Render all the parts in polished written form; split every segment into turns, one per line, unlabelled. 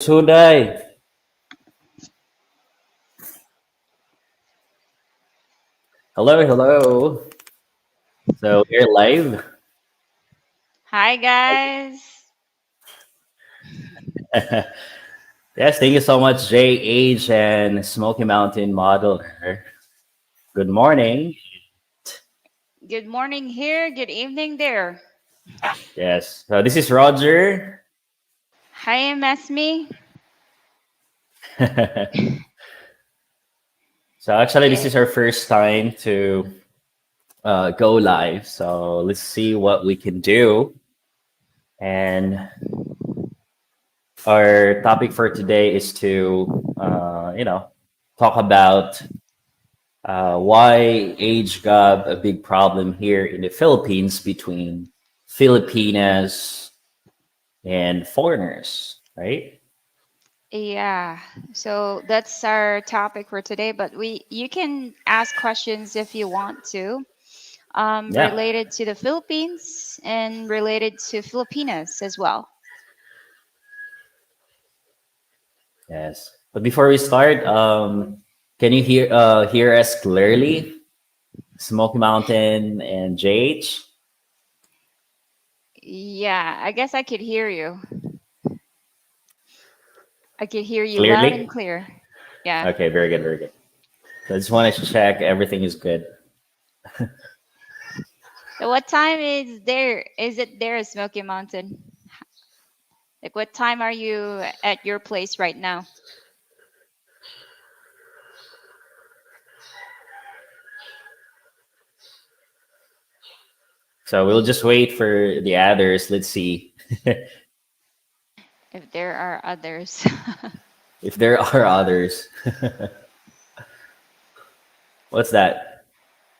Suday. Hello, hello. So we're live.
Hi guys.
Yes, thank you so much, JH and Smoky Mountain Modeler. Good morning.
Good morning here. Good evening there.
Yes, so this is Roger.
Hi, I'm Esme.
So actually, this
Yeah.
is our first time to go live. So let's see what we can do. And our topic for today is to, talk about why age gap a big problem here in the Philippines between Filipinas and foreigners, right?
Yeah. So that's our topic for today, but we you can ask questions if you want to.
Yeah,
Related to the Philippines and related to Filipinas as well.
yes. But before we start, can you hear us clearly? Smoky Mountain and JH
Yeah, I guess I could hear you. I could hear you loud and
clearly.
clear. Yeah.
Okay, very good, very good. So I just want to check everything is good.
So what time is there? Is it there at Smoky Mountain? Like what time are you at your place right now?
So we'll just wait for the others. Let's see
If there are others.
if there are others. What's that?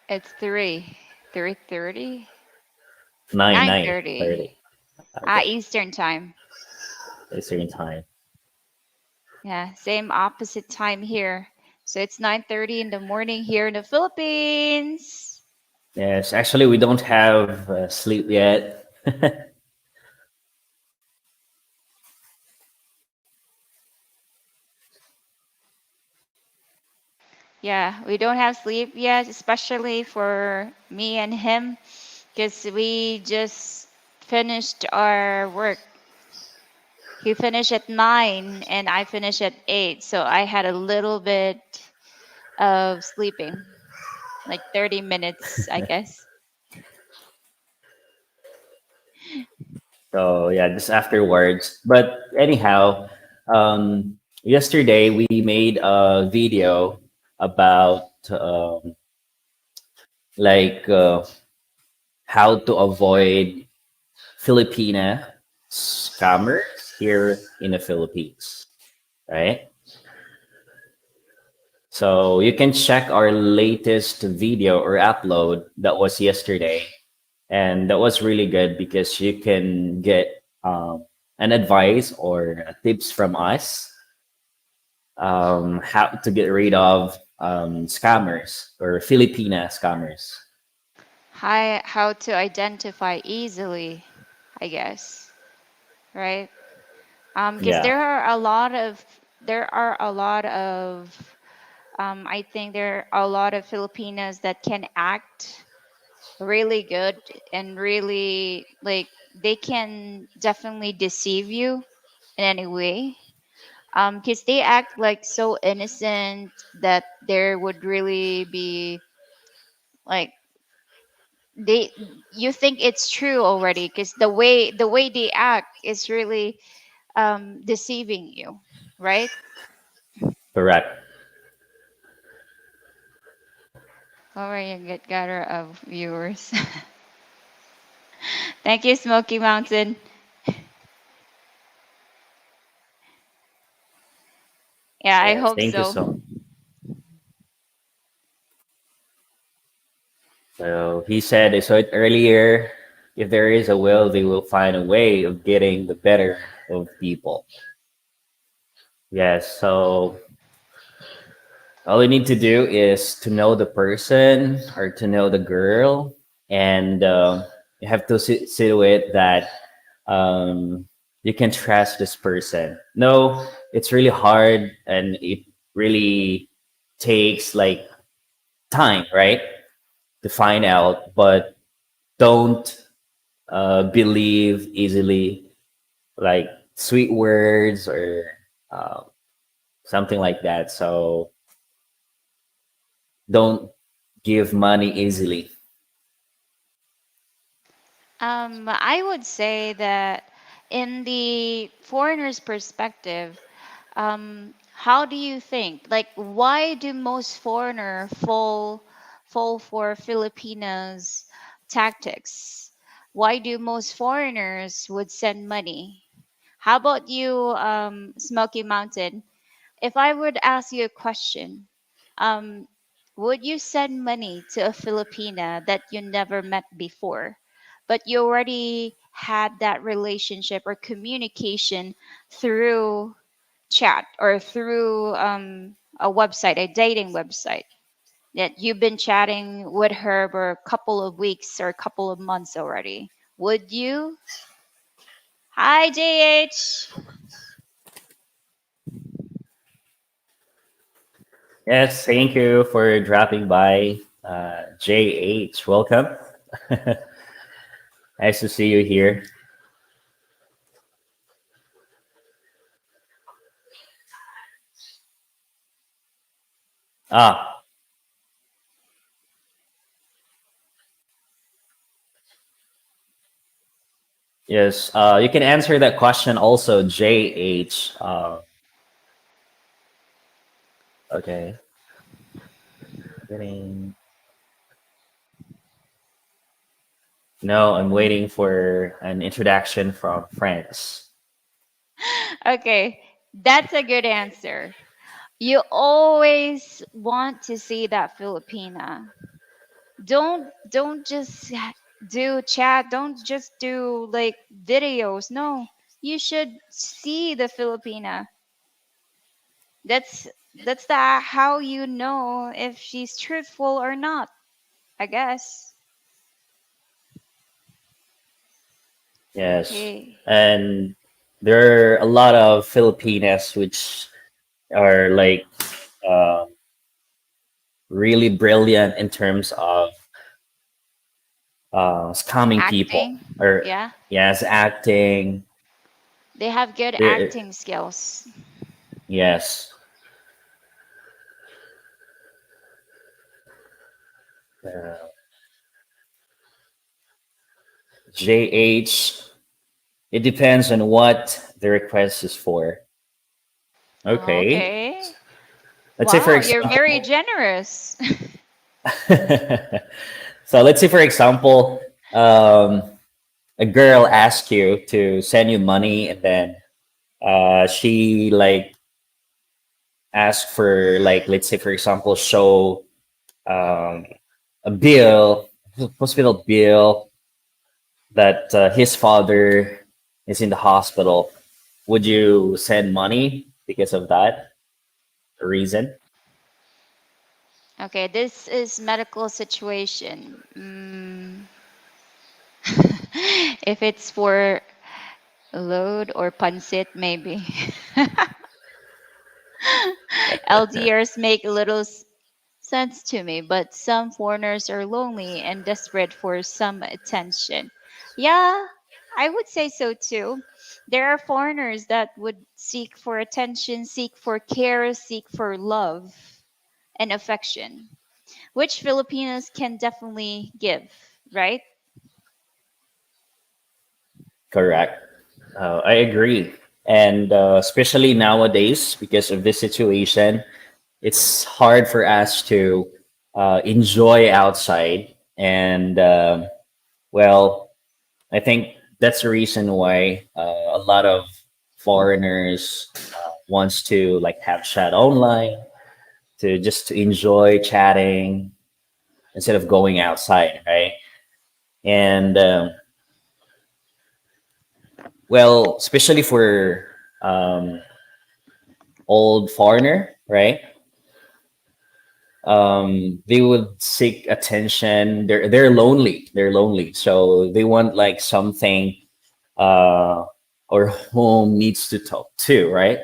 It's 3:30,
Nine,
nine
nine,
thirty.
30. Okay,
Eastern time.
Eastern time.
Yeah, same opposite time here. So it's 9:30 in the morning here in the Philippines.
Yes, actually, we don't have sleep yet.
Yeah, we don't have sleep yet, especially for me and him, because we just finished our work. He finished at 9 and I finished at 8. So I had a little bit of sleeping, like 30 minutes, I guess.
So yeah, just afterwards. But anyhow, yesterday we made a video about like how to avoid Filipina scammers here in the Philippines, right? So you can check our latest video or upload that was yesterday, and that was really good because you can get an advice or tips from us how to get rid of scammers or Filipina scammers.
How to identify easily, I guess, right? Because
Yeah,
there are a lot of I think there are a lot of Filipinos that can act really good and really like they can definitely deceive you in any way. Because they act like so innocent that there would really be like they you think it's true already because the way they act is really deceiving you, right?
correct.
Over you get gather of viewers. Thank you, Smoky Mountain. Yeah, I
Yes,
hope
thank you
so.
so. So he said, I saw it earlier. If there is a will, they will find a way of getting the better of people. Yes. So all you need to do is to know the person or to know the girl, and you have to see to it that um, you can trust this person. No, it's really hard and it really takes like time, right, to find out. But don't believe easily, like sweet words or uh, something like that. So don't give money easily.
I would say that in the foreigner's perspective, how do you think? Like, why do most foreigner fall for Filipinos' tactics? Why do most foreigners would send money? How about you, Smoky Mountain? If I would ask you a question, um, would you send money to a Filipina that you never met before, but you already had that relationship or communication through chat or through a website, a dating website, that you've been chatting with her for a couple of weeks or a couple of months already? Would you? Hi, JH.
Yes, thank you for dropping by, JH. Welcome. Nice to see you here. Ah, yes. You can answer that question also, JH. Okay. Getting. No, I'm waiting for an introduction from friends.
Okay, that's a good answer. You always want to see that Filipina. Don't just do chat, don't just do like videos. No, you should see the Filipina. That's the how you know if she's truthful or not, I guess.
Yes.
Okay.
And there are a lot of Filipinas which are like uh, really brilliant in terms of scamming people.
Acting.
Or,
Yeah.
yes, acting.
They have good
There,
acting skills.
yes. Uh, JH, it depends on what the request is for. Okay.
Okay.
Let's say, for
Wow, you're
example,
very generous.
so let's say, for example, um, a girl asks you to send you money, and then she like asks for, like, let's say, for example, show um, a bill, hospital bill, that his father is in the hospital. Would you send money because of that reason?
Okay, this is medical situation. If it's for load or pancit, maybe. LDRs make little sense to me, but some foreigners are lonely and desperate for some attention. Yeah, I would say so too. There are foreigners that would seek for attention, seek for care, seek for love and affection, which Filipinos can definitely give, right?
Correct. I agree. And especially nowadays, because of this situation, it's hard for us to enjoy outside. And well, I think that's the reason why a lot of foreigners wants to like have chat online, to just to enjoy chatting instead of going outside, right? And well, especially for um, old foreigner, right? They would seek attention. They're lonely. They're lonely, so they want like something. Uh, or home needs to talk to, right?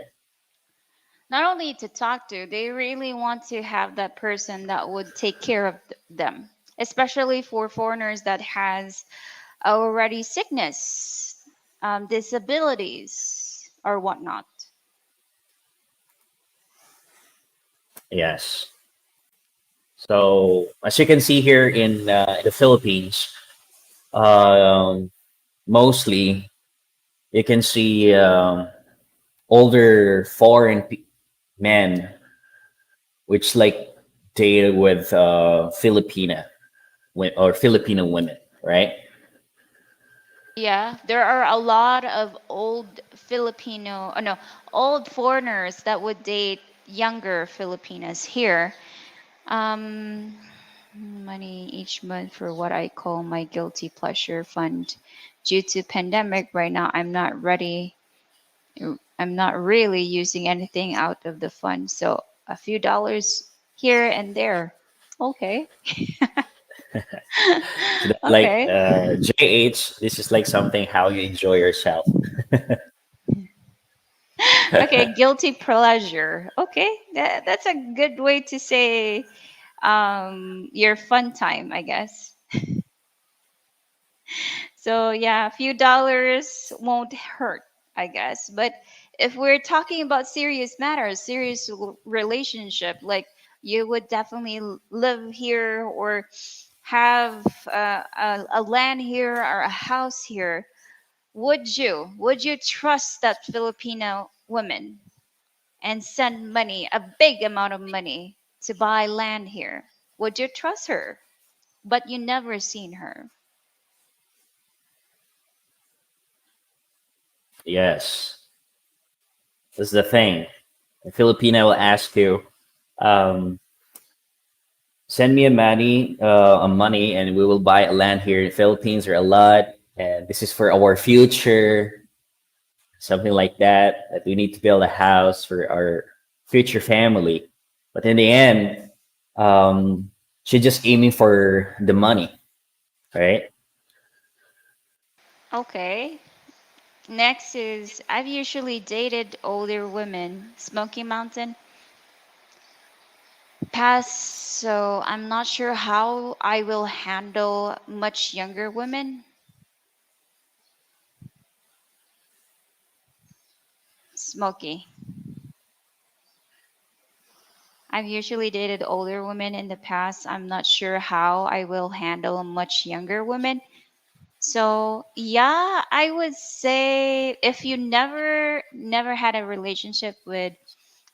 Not only to talk to, they really want to have that person that would take care of them, especially for foreigners that has already sickness, disabilities, or whatnot.
Yes. So as you can see here in the Philippines, um, mostly you can see older men, which like dated with or Filipino women, right?
Yeah, there are a lot of old Filipino, oh no, old foreigners that would date younger Filipinas here. Um, Money each month for what I call my guilty pleasure fund. Due to pandemic right now, I'm not really using anything out of the fund. So a few dollars here and there. Okay.
So that like
Okay.
JH, this is like something how you enjoy yourself.
Okay, guilty pleasure. Okay. That's a good way to say your fun time, I guess. So yeah, a few dollars won't hurt, I guess. But if we're talking about serious matters, serious relationship, like you would definitely live here or have a land here or a house here, would you trust that Filipino woman and send money, a big amount of money, to buy land here? Would you trust her? But you never seen her.
Yes, this is the thing. A Filipino will ask you, um, send me a money, and we will buy a land here in the Philippines or a lot, and this is for our future, something like that. That we need to build a house for our future family. But in the end, she's just aiming for the money, right?
Okay. Next is I've usually dated older women. Smoky Mountain. Pass, so I'm not sure how I will handle much younger women. Smoky. I've usually dated older women in the past. I'm not sure how I will handle much younger women. So yeah, I would say if you never had a relationship with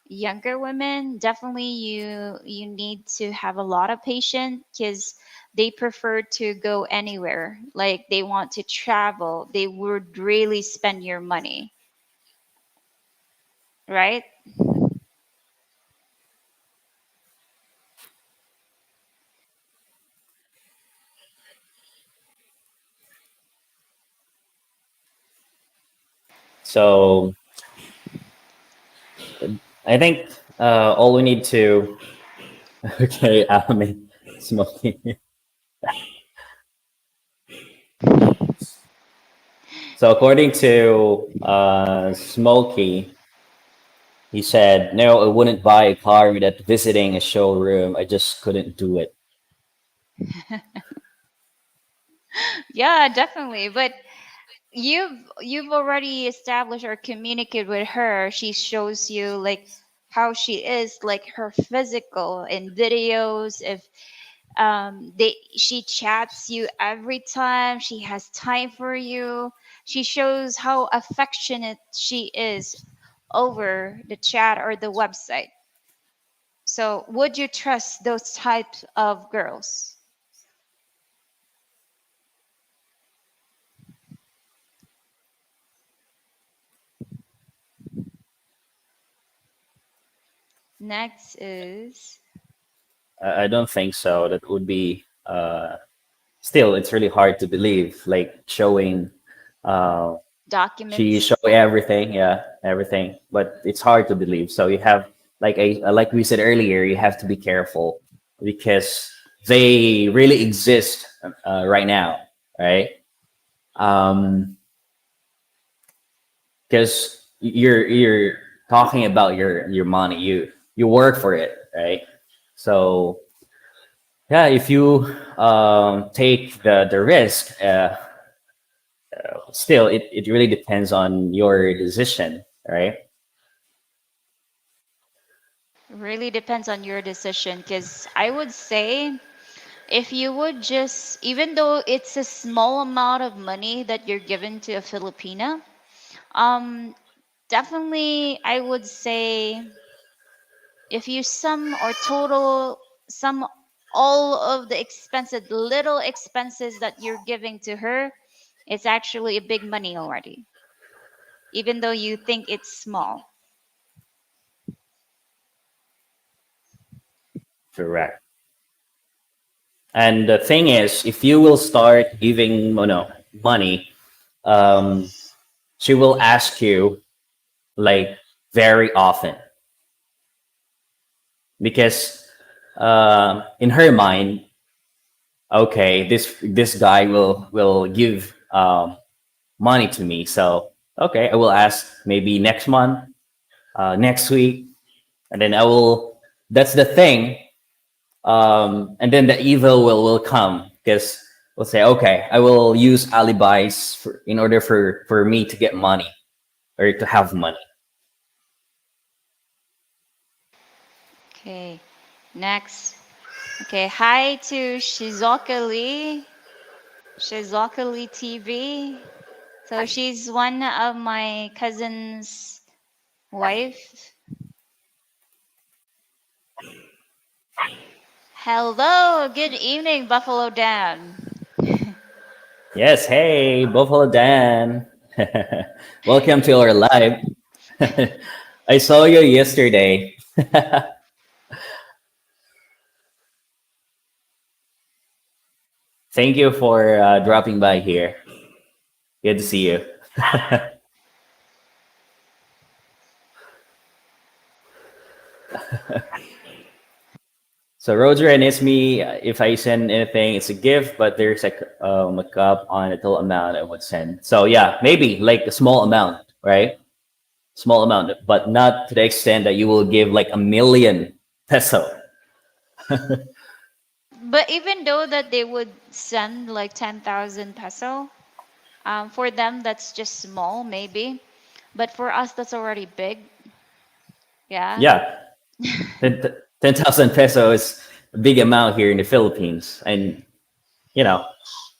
younger women, definitely you need to have a lot of patience because they prefer to go anywhere, like they want to travel, they would really spend your money, right?
So I think all we need to okay, I mean, smoking. So according to Smokey, he said, "No, I wouldn't buy a car without visiting a showroom. I just couldn't do it."
Yeah, definitely, but you've already established or communicated with her. She shows you like how she is, like her physical in videos. If they she chats you every time, she has time for you, she shows how affectionate she is over the chat or the website. So would you trust those types of girls? Next is
I don't think so. That would be still. It's really hard to believe. Like showing, uh, she show
documents.
everything, yeah, everything. But it's hard to believe. So you have like we said earlier, you have to be careful because they really exist right now, right? Um, because you're talking about your money. You work for it, right? So yeah, if you take the risk, still it really depends on your decision, right?
Really depends on your decision because I would say if you would just, even though it's a small amount of money that you're given to a Filipina, um, definitely I would say if you sum or total sum all of the expenses, little expenses that you're giving to her, it's actually a big money already, even though you think it's small.
Correct. And the thing is, if you will start giving money, um, she will ask you like very often because in her mind, okay, this guy will give money to me, so okay, I will ask maybe next month, next week, and then I will. That's the thing, and then the evil will come because we'll say, okay, I will use alibis in order for me to get money or to have money.
Okay, next. Okay, hi to Shizuoka Lee TV. So she's one of my cousin's wife. Hello, good evening, Buffalo Dan.
Yes, hey, Buffalo Dan. Welcome to our live. I saw you yesterday. Thank you for dropping by here. Good to see you. So Roger and Ismi, if I send anything, it's a gift, but there's a cup on a total amount I would send. So yeah, maybe like a small amount, right? Small amount, but not to the extent that you will give like a million peso.
But even though that they would send like 10,000 peso, for them that's just small, maybe. But for us, that's already big. Yeah.
Yeah, 10,000 peso is a big amount here in the Philippines, and you know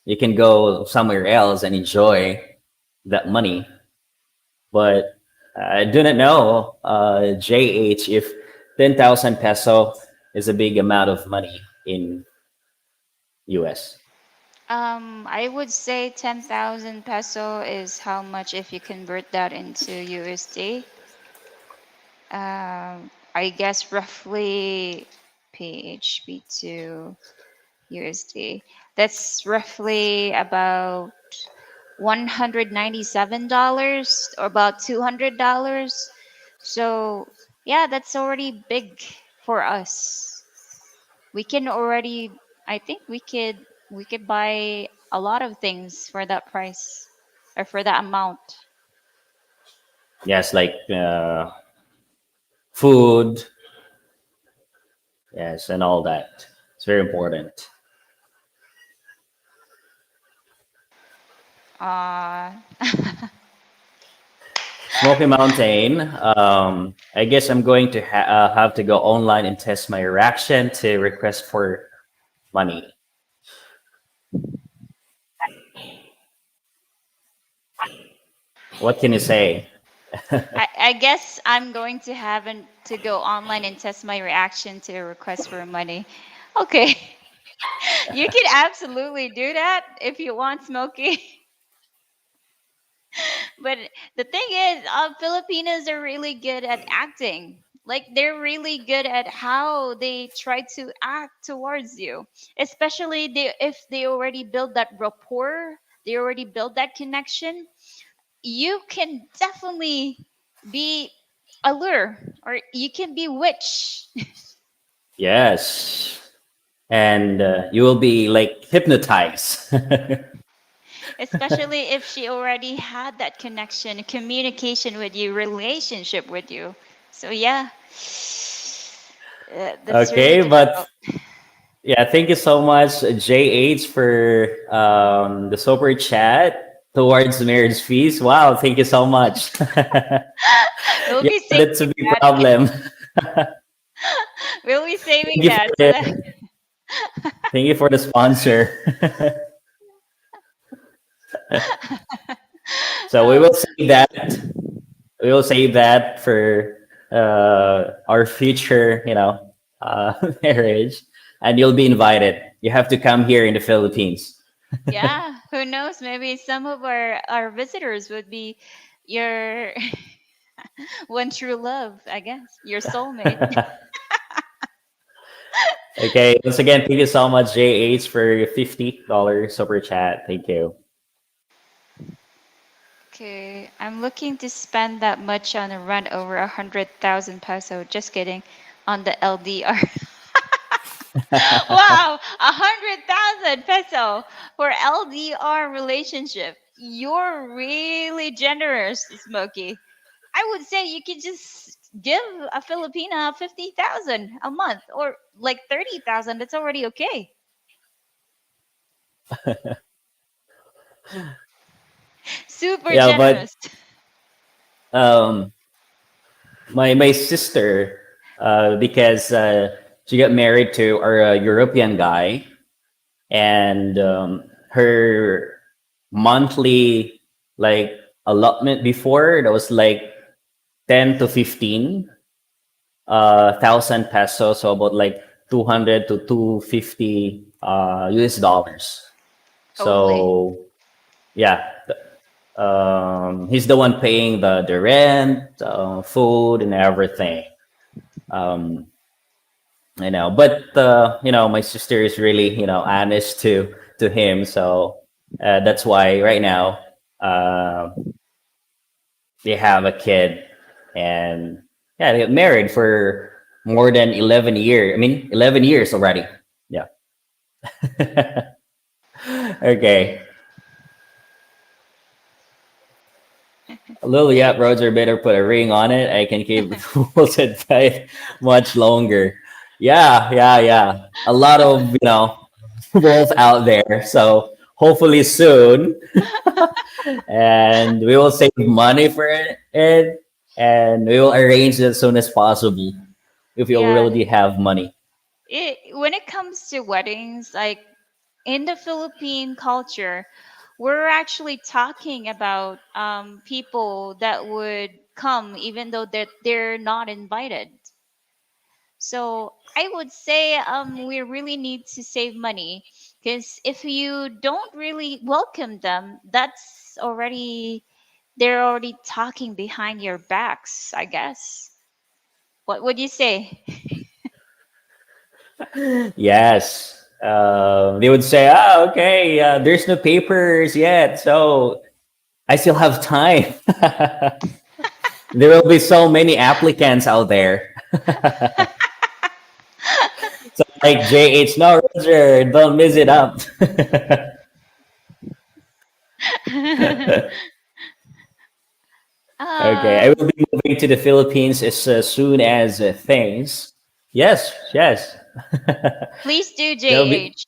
you can go somewhere else and enjoy that money. But I do not know, JH, if 10,000 peso is a big amount of money in US.
I would say 10,000 peso is how much if you convert that into USD. I guess roughly PHP to USD. That's roughly about $197 or about $200. So, yeah, that's already big for us. We can already, I think we could buy a lot of things for that price or for that amount.
Yes, like food, yes, and all that. It's very important.
Uh,
Smoky Mountain. I guess I'm going to have to go online and test my reaction to request for money. What can you say?
I guess I'm going to to go online and test my reaction to a request for money. Okay, you can absolutely do that if you want, Smokey. But the thing is, Filipinos are really good at acting. Like they're really good at how they try to act towards you, especially if they already build that rapport, they already build that connection. You can definitely be a lure, or you can be witch.
Yes, and you will be like hypnotized.
Especially if she already had that connection, communication with you, relationship with you. So yeah, that's really
Okay,
difficult.
but yeah, thank you so much, JH, for the super chat towards marriage fees. Wow, thank you so much.
We'll
Yeah,
be
that's a
saving
big
that.
problem.
We'll be
Thank
saving
you for
that so
the
that
thank you for the sponsor. So we
oh,
will save that. We will save that for our future, marriage, and you'll be invited. You have to come here in the Philippines.
yeah. Who knows? Maybe some of our visitors would be your one true love. I guess your soulmate.
Okay, once again, thank you so much, JH, for your $50 super chat. Thank you.
Okay, I'm looking to spend that much on a rent over 100,000 peso. Just kidding, on the LDR. Wow, 100,000 peso for LDR relationship. You're really generous, Smokey. I would say you could just give a Filipina 50,000 a month or like 30,000. That's already okay. Super
Yeah, but
generous.
um, my sister, because she got married to a European guy, and her monthly like allotment before that was like 10 to 15 thousand pesos, so about like 200 to 250 US dollars.
Only.
So yeah, he's the one paying the rent, food, and everything. Um, but my sister is really honest to him, so that's why right now uh, they have a kid, and yeah, they got married for more than 11 years. I mean, 11 years already. Yeah. Okay. Lil, yeah, Roger better put a ring on it. I can keep rules and fight much longer. Yeah, yeah, yeah. A lot of wolf out there. So hopefully soon, and we will save money for it, and we will arrange it as soon as possible if you
Yeah.
already have money.
When it comes to weddings, like in the Philippine culture, we're actually talking about people that would come even though they're not invited. So I would say we really need to save money because if you don't really welcome them, that's already they're already talking behind your backs, I guess. What would you say?
Yes. They would say, okay, there's no papers yet, so I still have time. There will be so many applicants out there. So like JH, no, Roger, don't miss it up. Okay, I will
um,
be moving to the Philippines as soon as things. Yes, yes.
please do,
That'll be
JH.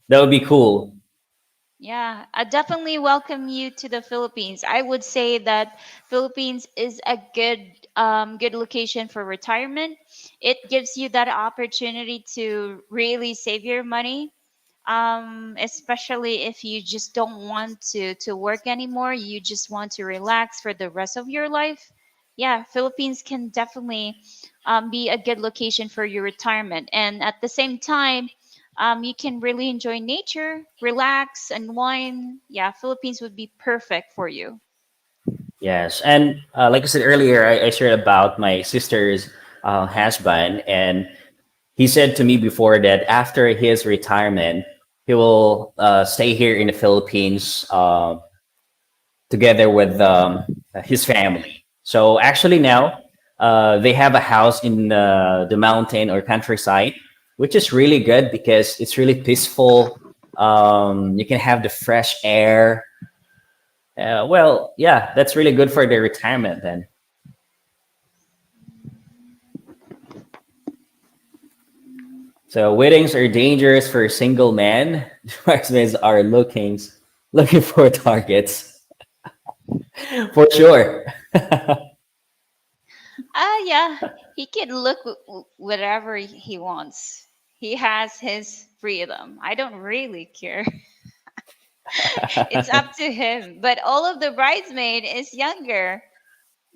that would be cool.
Yeah, I definitely welcome you to the Philippines. I would say that Philippines is a good location for retirement. It gives you that opportunity to really save your money, especially if you just don't want to work anymore. You just want to relax for the rest of your life. Yeah, Philippines can definitely be a good location for your retirement, and at the same time you can really enjoy nature, relax, unwind. Yeah, Philippines would be perfect for you.
Yes, and like I said earlier, I shared about my sister's husband, and he said to me before that after his retirement, he will stay here in the Philippines together with his family. So actually now they have a house in the mountain or countryside, which is really good because it's really peaceful. You can have the fresh air. Well, yeah, that's really good for the retirement then. So weddings are dangerous for single men. Marksmen are looking for targets for sure.
Yeah, he can look whatever he wants. He has his freedom. I don't really care. It's up to him. But all of the bridesmaid is younger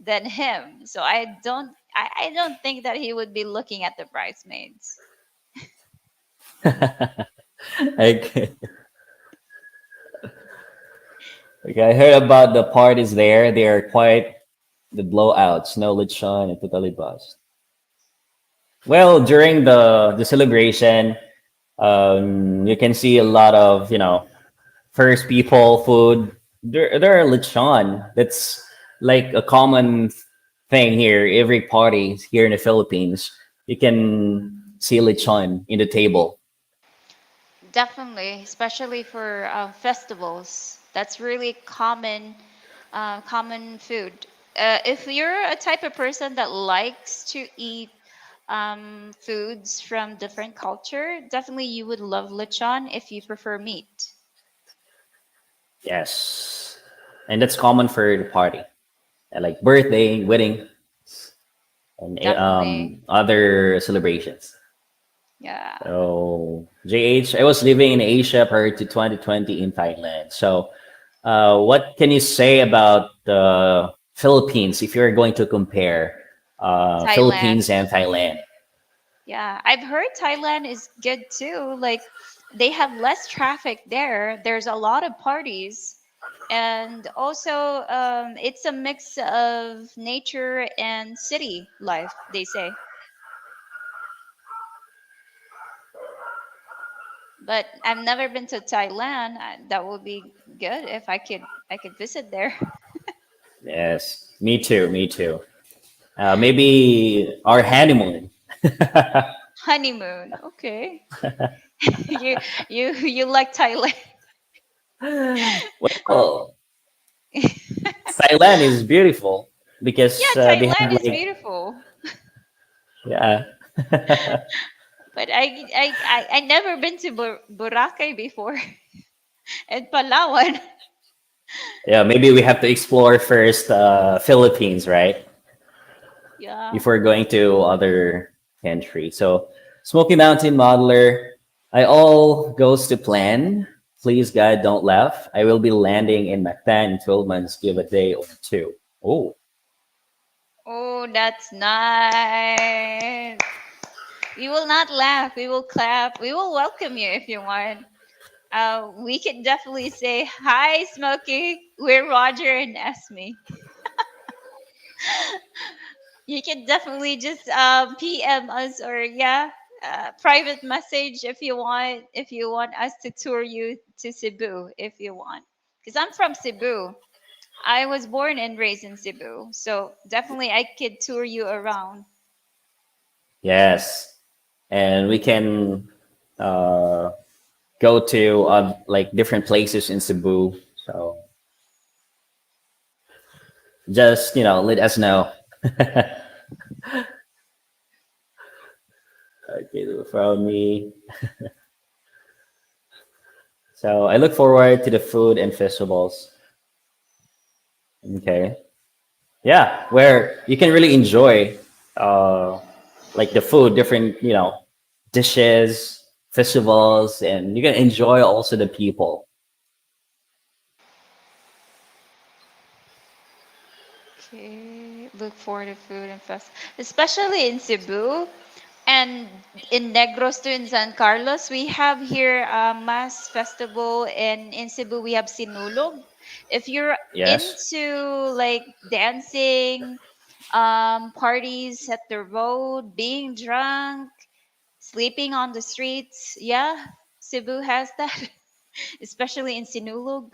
than him, so I don't think that he would be looking at the bridesmaids.
Okay. Okay, I heard about the parties there. They are quite the blowouts, no lechon and totally bust. Well, during the celebration, you can see a lot of first people food. There are lechon. That's like a common thing here. Every party here in the Philippines, you can see lechon in the table.
Definitely, especially for festivals. That's really common food. If you're a type of person that likes to eat foods from different culture, definitely you would love lechon if you prefer meat.
Yes, and that's common for the party, like birthday, wedding, and
Definitely,
other celebrations.
yeah.
So, JH, I was living in Asia prior to 2020 in Thailand. So, what can you say about the Philippines if you're going to compare
Thailand.
Philippines and Thailand?
Yeah, I've heard Thailand is good too. Like they have less traffic there. There's a lot of parties, and also it's a mix of nature and city life. They say, but I've never been to Thailand. That would be good if I could visit there.
Yes, me too, me too. Maybe our honeymoon.
Honeymoon, okay. you you like Thailand?
Well, Thailand is beautiful
Yeah,
because they have
Thailand is
like,
beautiful.
yeah.
But I never been to Boracay before and Palawan.
Yeah, maybe we have to explore first Philippines, right?
Yeah.
Before going to other country. So Smoky Mountain Modeler, I all goes to plan. Please God, don't laugh. I will be landing in Mactan in 12 months, give a day or two. Oh,
Oh, that's nice. We will not laugh. We will clap. We will welcome you if you want. We can definitely say hi, Smokey. We're Roger and Esme. You can definitely just PM us or yeah, private message if you want. If you want us to tour you to Cebu, if you want, because I'm from Cebu. I was born and raised in Cebu, so definitely I could tour you around.
yes. And we can uh, go to like different places in Cebu. So just, let us know. Okay, follow me. So I look forward to the food and festivals. Okay. Yeah, where you can really enjoy uh, like the food, different, dishes, festivals, and you can enjoy also the people.
Okay, look forward to food and fest, especially in Cebu and in Negros too, in San Carlos. We have here a mass festival, and in Cebu we have Sinulog. If you're
Yes.
into like dancing, parties at the road, being drunk, sleeping on the streets, yeah, Cebu has that, especially in Sinulog.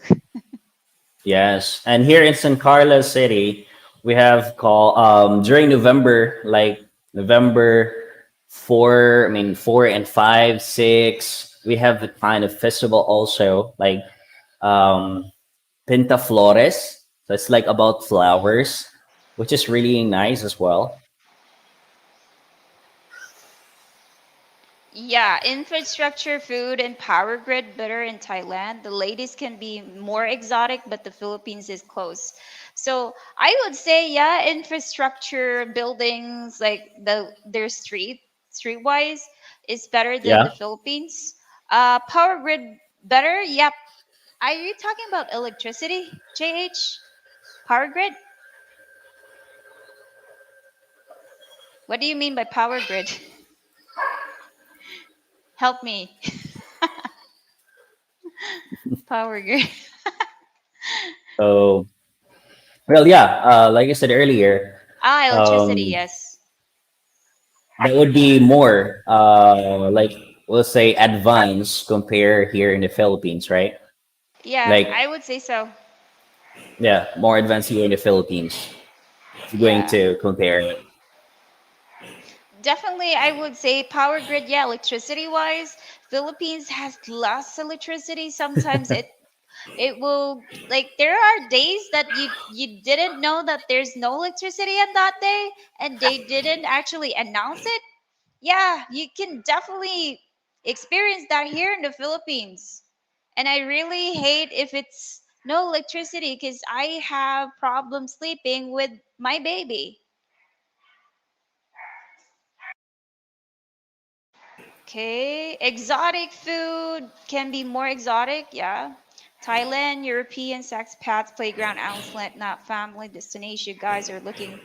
Yes. And here in San Carlos City, we have call during November, like November. four and five, six. We have the kind of festival also, like um, Pinta Flores. So it's like about flowers, which is really nice as well.
Yeah, infrastructure, food, and power grid better in Thailand. The ladies can be more exotic, but the Philippines is close. So I would say, yeah, infrastructure, buildings, like their streetwise is better than the
Yeah.
Philippines. Power grid better. Yep. Are you talking about electricity, JH? Power grid? What do you mean by power grid? Help me. Power grid.
So, well, yeah, like I said earlier,
Ah, electricity,
um,
yes.
that would be more like we'll say advanced compare here in the Philippines, right?
Yeah,
Like,
I would say so.
yeah, more advanced here in the Philippines. If you're going
Yeah.
to compare it.
Definitely, I would say power grid, yeah, electricity wise, Philippines has less electricity. Sometimes it will like there are days that you didn't know that there's no electricity on that day and they didn't actually announce it. Yeah, you can definitely experience that here in the Philippines. And I really hate if it's no electricity because I have problems sleeping with my baby. Okay, exotic food can be more exotic, yeah. Thailand, European expats, playground outlet, not family destination. You guys are looking.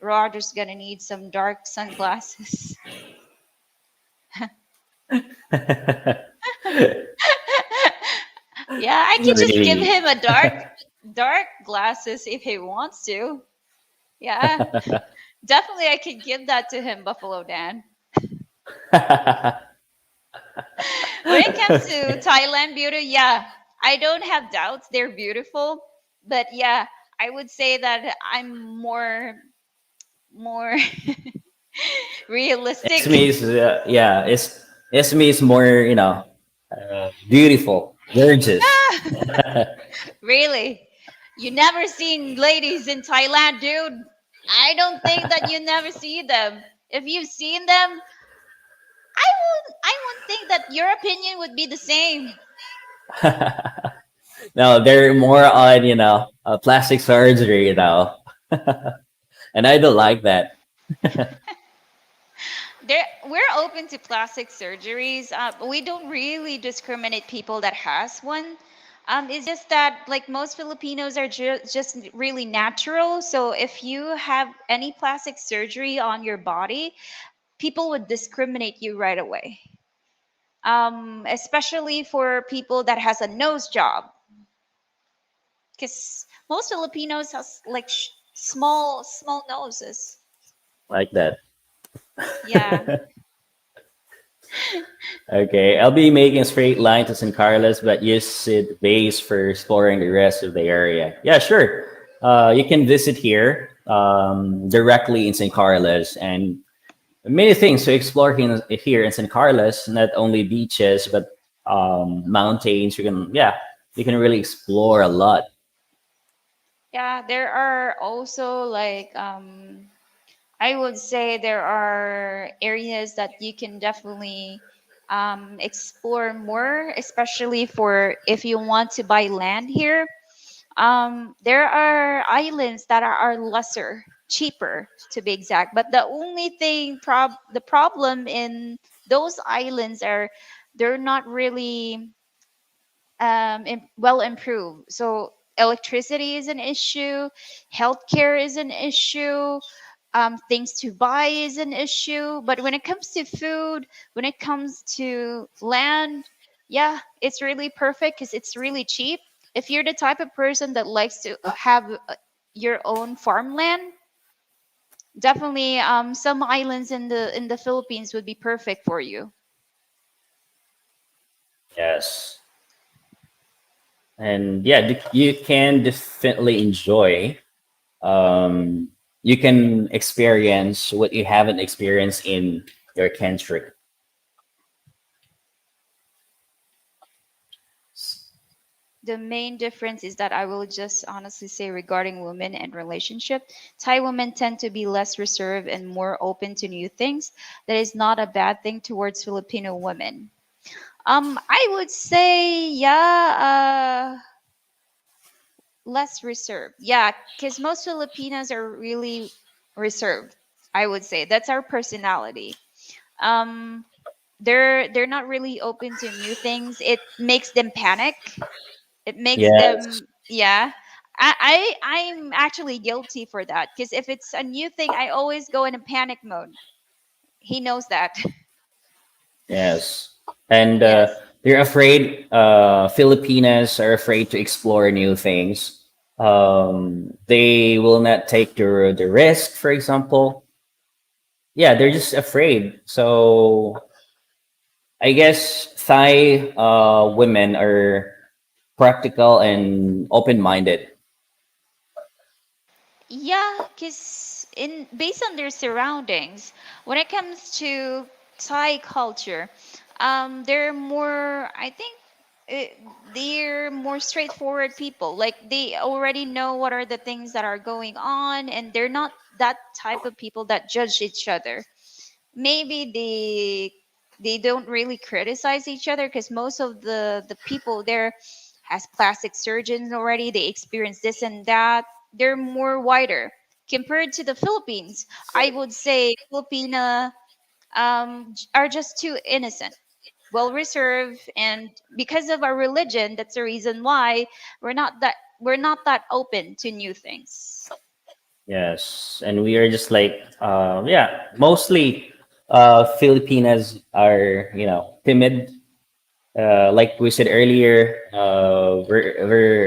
Roger's gonna need some dark sunglasses. Yeah, I can just give
Really.
him a dark glasses if he wants to. Yeah, definitely I could give that to him, Buffalo Dan. When it comes to Thailand beauty, yeah, I don't have doubts they're beautiful, but yeah, I would say that I'm more
Esme
realistic.
is yeah, Esme is more beautiful, gorgeous.
Really? You never seen ladies in Thailand, dude? I don't think that you never see them. If you've seen them, I won't think that your opinion would be the same.
No, they're more on plastic surgery and I don't like that.
We're open to plastic surgeries, but we don't really discriminate people that has one. It's just that like most Filipinos are just really natural. So if you have any plastic surgery on your body, people would discriminate you right away. Especially for people that has a nose job, because most Filipinos has like small noses.
Like that.
Yeah.
Okay, I'll be making a straight line to San Carlos, but use it base for exploring the rest of the area. Yeah, sure. You can visit here directly in San Carlos, and many things to explore here in San Carlos. Not only beaches, but mountains. You can really explore a lot
Yeah, there are also like I would say there are areas that you can definitely explore more, especially for if you want to buy land here. There are islands that are lesser, cheaper to be exact. But the only thing, the problem in those islands are they're not really well improved. So electricity is an issue, healthcare is an issue, things to buy is an issue. But when it comes to food, when it comes to land, yeah, it's really perfect because it's really cheap. If you're the type of person that likes to have your own farmland, definitely some islands in the Philippines would be perfect for you.
yes, and yeah, you can definitely enjoy. Um, you can experience what you haven't experienced in their country.
The main difference is that I will just honestly say regarding women and relationship, Thai women tend to be less reserved and more open to new things. That is not a bad thing towards Filipino women. I would say, yeah, less reserved. Yeah, because most Filipinos are really reserved. I would say that's our personality. Um, they're not really open to new things. It makes them panic. It makes
Yes,
them, yeah. I'm actually guilty for that because if it's a new thing, I always go in a panic mode. He knows that.
yes. And
Yes.
they're afraid, Filipinas are afraid to explore new things. They will not take the risk, for example. Yeah, they're just afraid. So I guess Thai women are practical and open minded.
Yeah, because in based on their surroundings, when it comes to Thai culture, they're more. I think uh, they're more straightforward people. Like they already know what are the things that are going on, and they're not that type of people that judge each other. Maybe they don't really criticize each other because most of the people there has plastic surgeons already. They experience this and that. They're more wider compared to the Philippines. I would say Filipina are just too innocent, well reserved, and because of our religion, that's the reason why we're not that open to new things.
Yes, and we are just like, yeah, mostly Filipinas are, timid. Like we said earlier,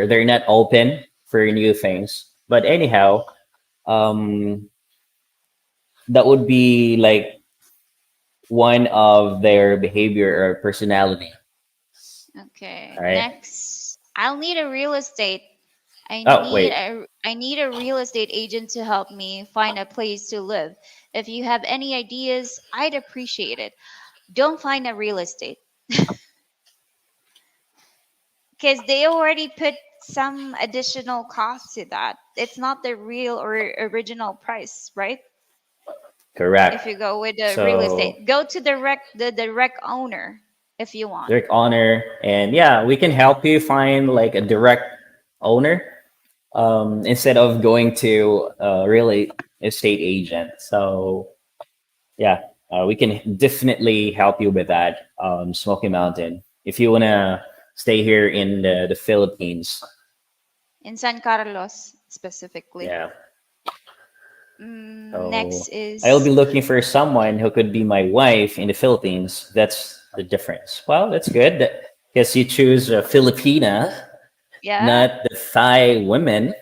they're not open for new things. But anyhow, um, that would be like one of their behavior or personality.
Okay,
All right.
next, I'll need a real estate.
Oh, wait.
I need a real estate agent to help me find a place to live. If you have any ideas, I'd appreciate it. Don't find a real estate because they already put some additional cost to that. It's not the real or original price, right? If
Correct.
you go with the real
So
estate, go to the direct owner if you want.
direct owner, and yeah, we can help you find like a direct owner instead of going to a real estate agent. So yeah, we can definitely help you with that, Smoky Mountain. If you wanna stay here in the Philippines,
In San Carlos specifically.
yeah.
Next
So I'll be
is,
looking for someone who could be my wife in the Philippines. That's the difference. Well, that's good. Guess you choose a Filipina,
yeah.
not the Thai women.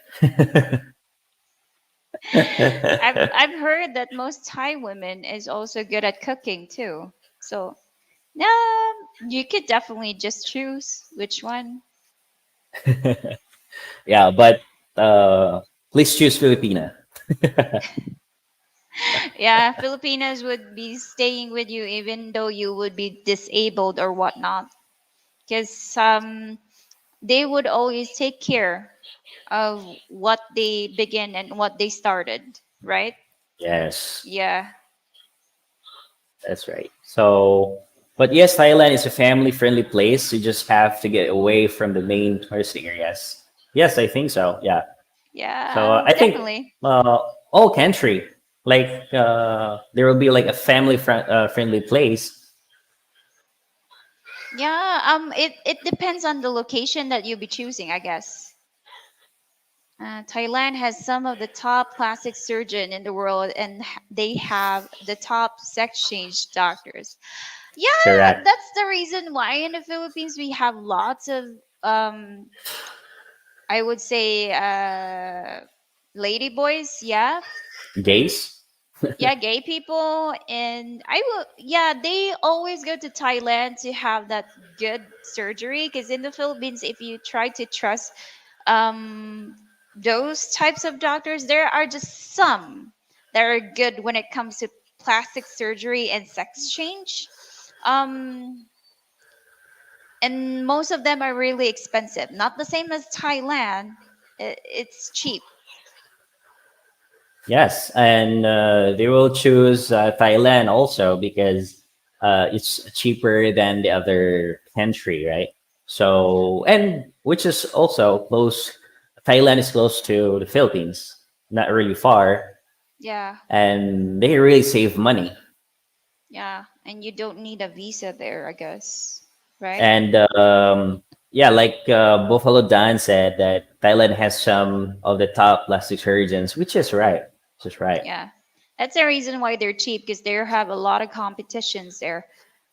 I've heard that most Thai women is also good at cooking too. So, you could definitely just choose which one.
Yeah, but please choose Filipina.
Yeah, Filipinos would be staying with you even though you would be disabled or whatnot, because they would always take care of what they begin and what they started, right?
Yes,
Yeah.
that's right. So, but yes, Thailand is a family-friendly place. You just have to get away from the main tourist areas. Yes, I think so. Yeah. So
Yeah,
I think
definitely.
all country, like there will be like a friendly place.
Yeah, it depends on the location that you'll be choosing, I guess. Thailand has some of the top plastic surgeon in the world, and they have the top sex change doctors. Yeah,
Correct.
that's the reason why in the Philippines we have lots of, um, I would say, lady boys. Yeah,
Gays.
yeah, gay people, and I will. Yeah, they always go to Thailand to have that good surgery. Because in the Philippines, if you try to trust those types of doctors, there are just some that are good when it comes to plastic surgery and sex change. Um, and most of them are really expensive. Not the same as Thailand. It's cheap.
Yes, and they will choose Thailand also because it's cheaper than the other country, right? So, and which is also close. Thailand is close to the Philippines, not really far,
Yeah,
and they really save money.
yeah. And you don't need a visa there, I guess. Right?
And yeah, like Buffalo Dan said that Thailand has some of the top plastic surgeons, which is right. Which is right.
Yeah. That's the reason why they're cheap because they have a lot of competitions there.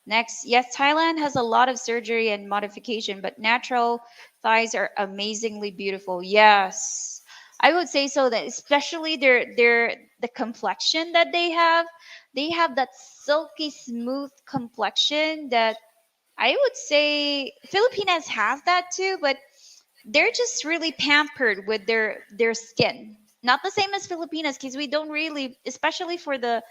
Next, yes, Thailand has a lot of surgery and modification, but natural thighs are amazingly beautiful. Yes. I would say so that especially their the complexion that they have that silky smooth complexion that I would say Filipinas has that too, but they're just really pampered with their skin. Not the same as Filipinas because we don't really, especially for the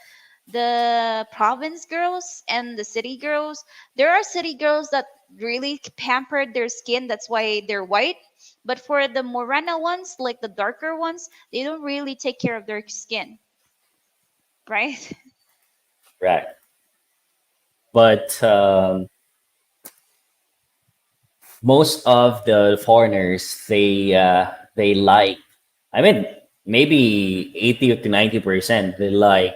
province girls and the city girls. There are city girls that really pampered their skin. That's why they're white. But for the morena ones, like the darker ones, they don't really take care of their skin, right?
Right. But most of the foreigners they like, I mean, maybe 80 to 90% they like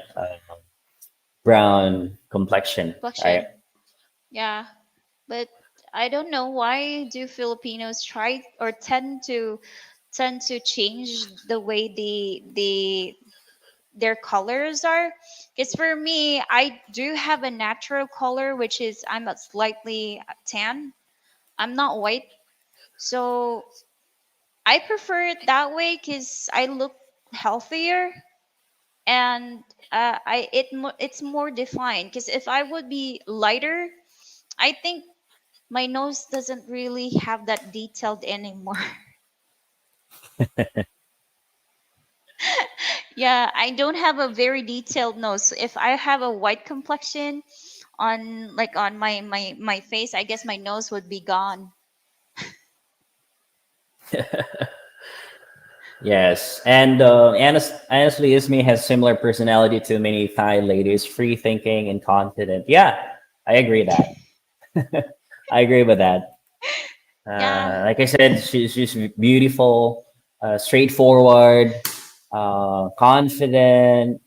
brown complexion, right?
Complexion. Yeah. But I don't know why do Filipinos try or tend to change the way their colors are. Because for me, I do have a natural color, which is I'm a slightly tan. I'm not white, so I prefer it that way because I look healthier and it's more defined. Because if I would be lighter, I think my nose doesn't really have that detailed anymore. Yeah, I don't have a very detailed nose. If I have a white complexion on like on my face, I guess my nose would be gone.
Yes, and honestly, Ismi has similar personality to many Thai ladies, free thinking and confident. Yeah, I agree that. I agree with that.
Yeah.
Like I said, she's beautiful, straightforward, confident,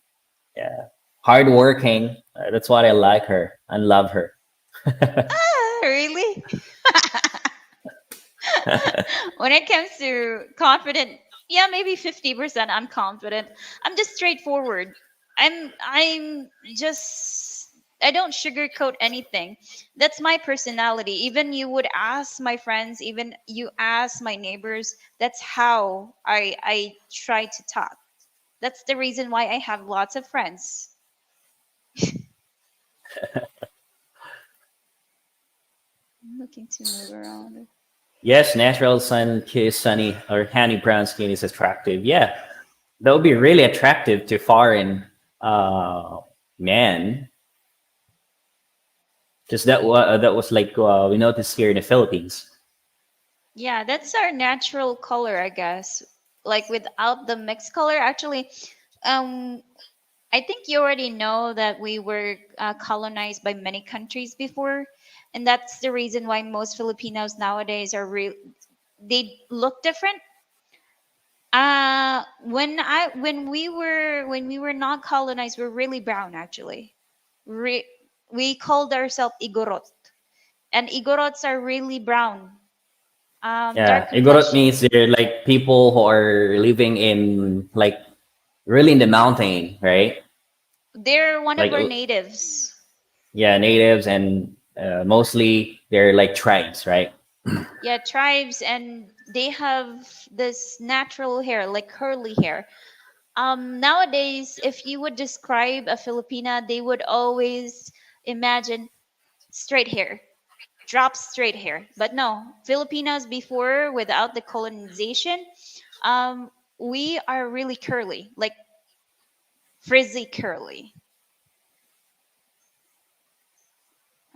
yeah, hardworking. That's what I like her and love her.
Ah, really? When it comes to confident, yeah, maybe 50% I'm confident. I'm just straightforward. I'm just I don't sugarcoat anything. That's my personality. Even you would ask my friends, even you ask my neighbors, that's how I try to talk. That's the reason why I have lots of friends. I'm looking to move around.
Yes, natural sun kissed sunny or honey brown skin is attractive. Yeah, that would be really attractive to foreign uh, men. Just that was like we noticed here in the Philippines.
Yeah, that's our natural color, I guess. Like without the mixed color, actually, um, I think you already know that we were colonized by many countries before, and that's the reason why most Filipinos nowadays are real. They look different. When we were not colonized, we're really brown actually. Re- we called ourselves Igorot, and Igorots are really brown,
Yeah,
dark
Igorot
complexion.
means they're like people who are living in like really in the mountain, right?
They're one of
Like
our natives.
yeah, natives and mostly they're like tribes, right?
Yeah, tribes, and they have this natural hair, like curly hair. Nowadays, if you would describe a Filipina, they would always imagine straight hair, drop straight hair. But no, Filipinos before, without the colonization, we are really curly, like frizzy curly.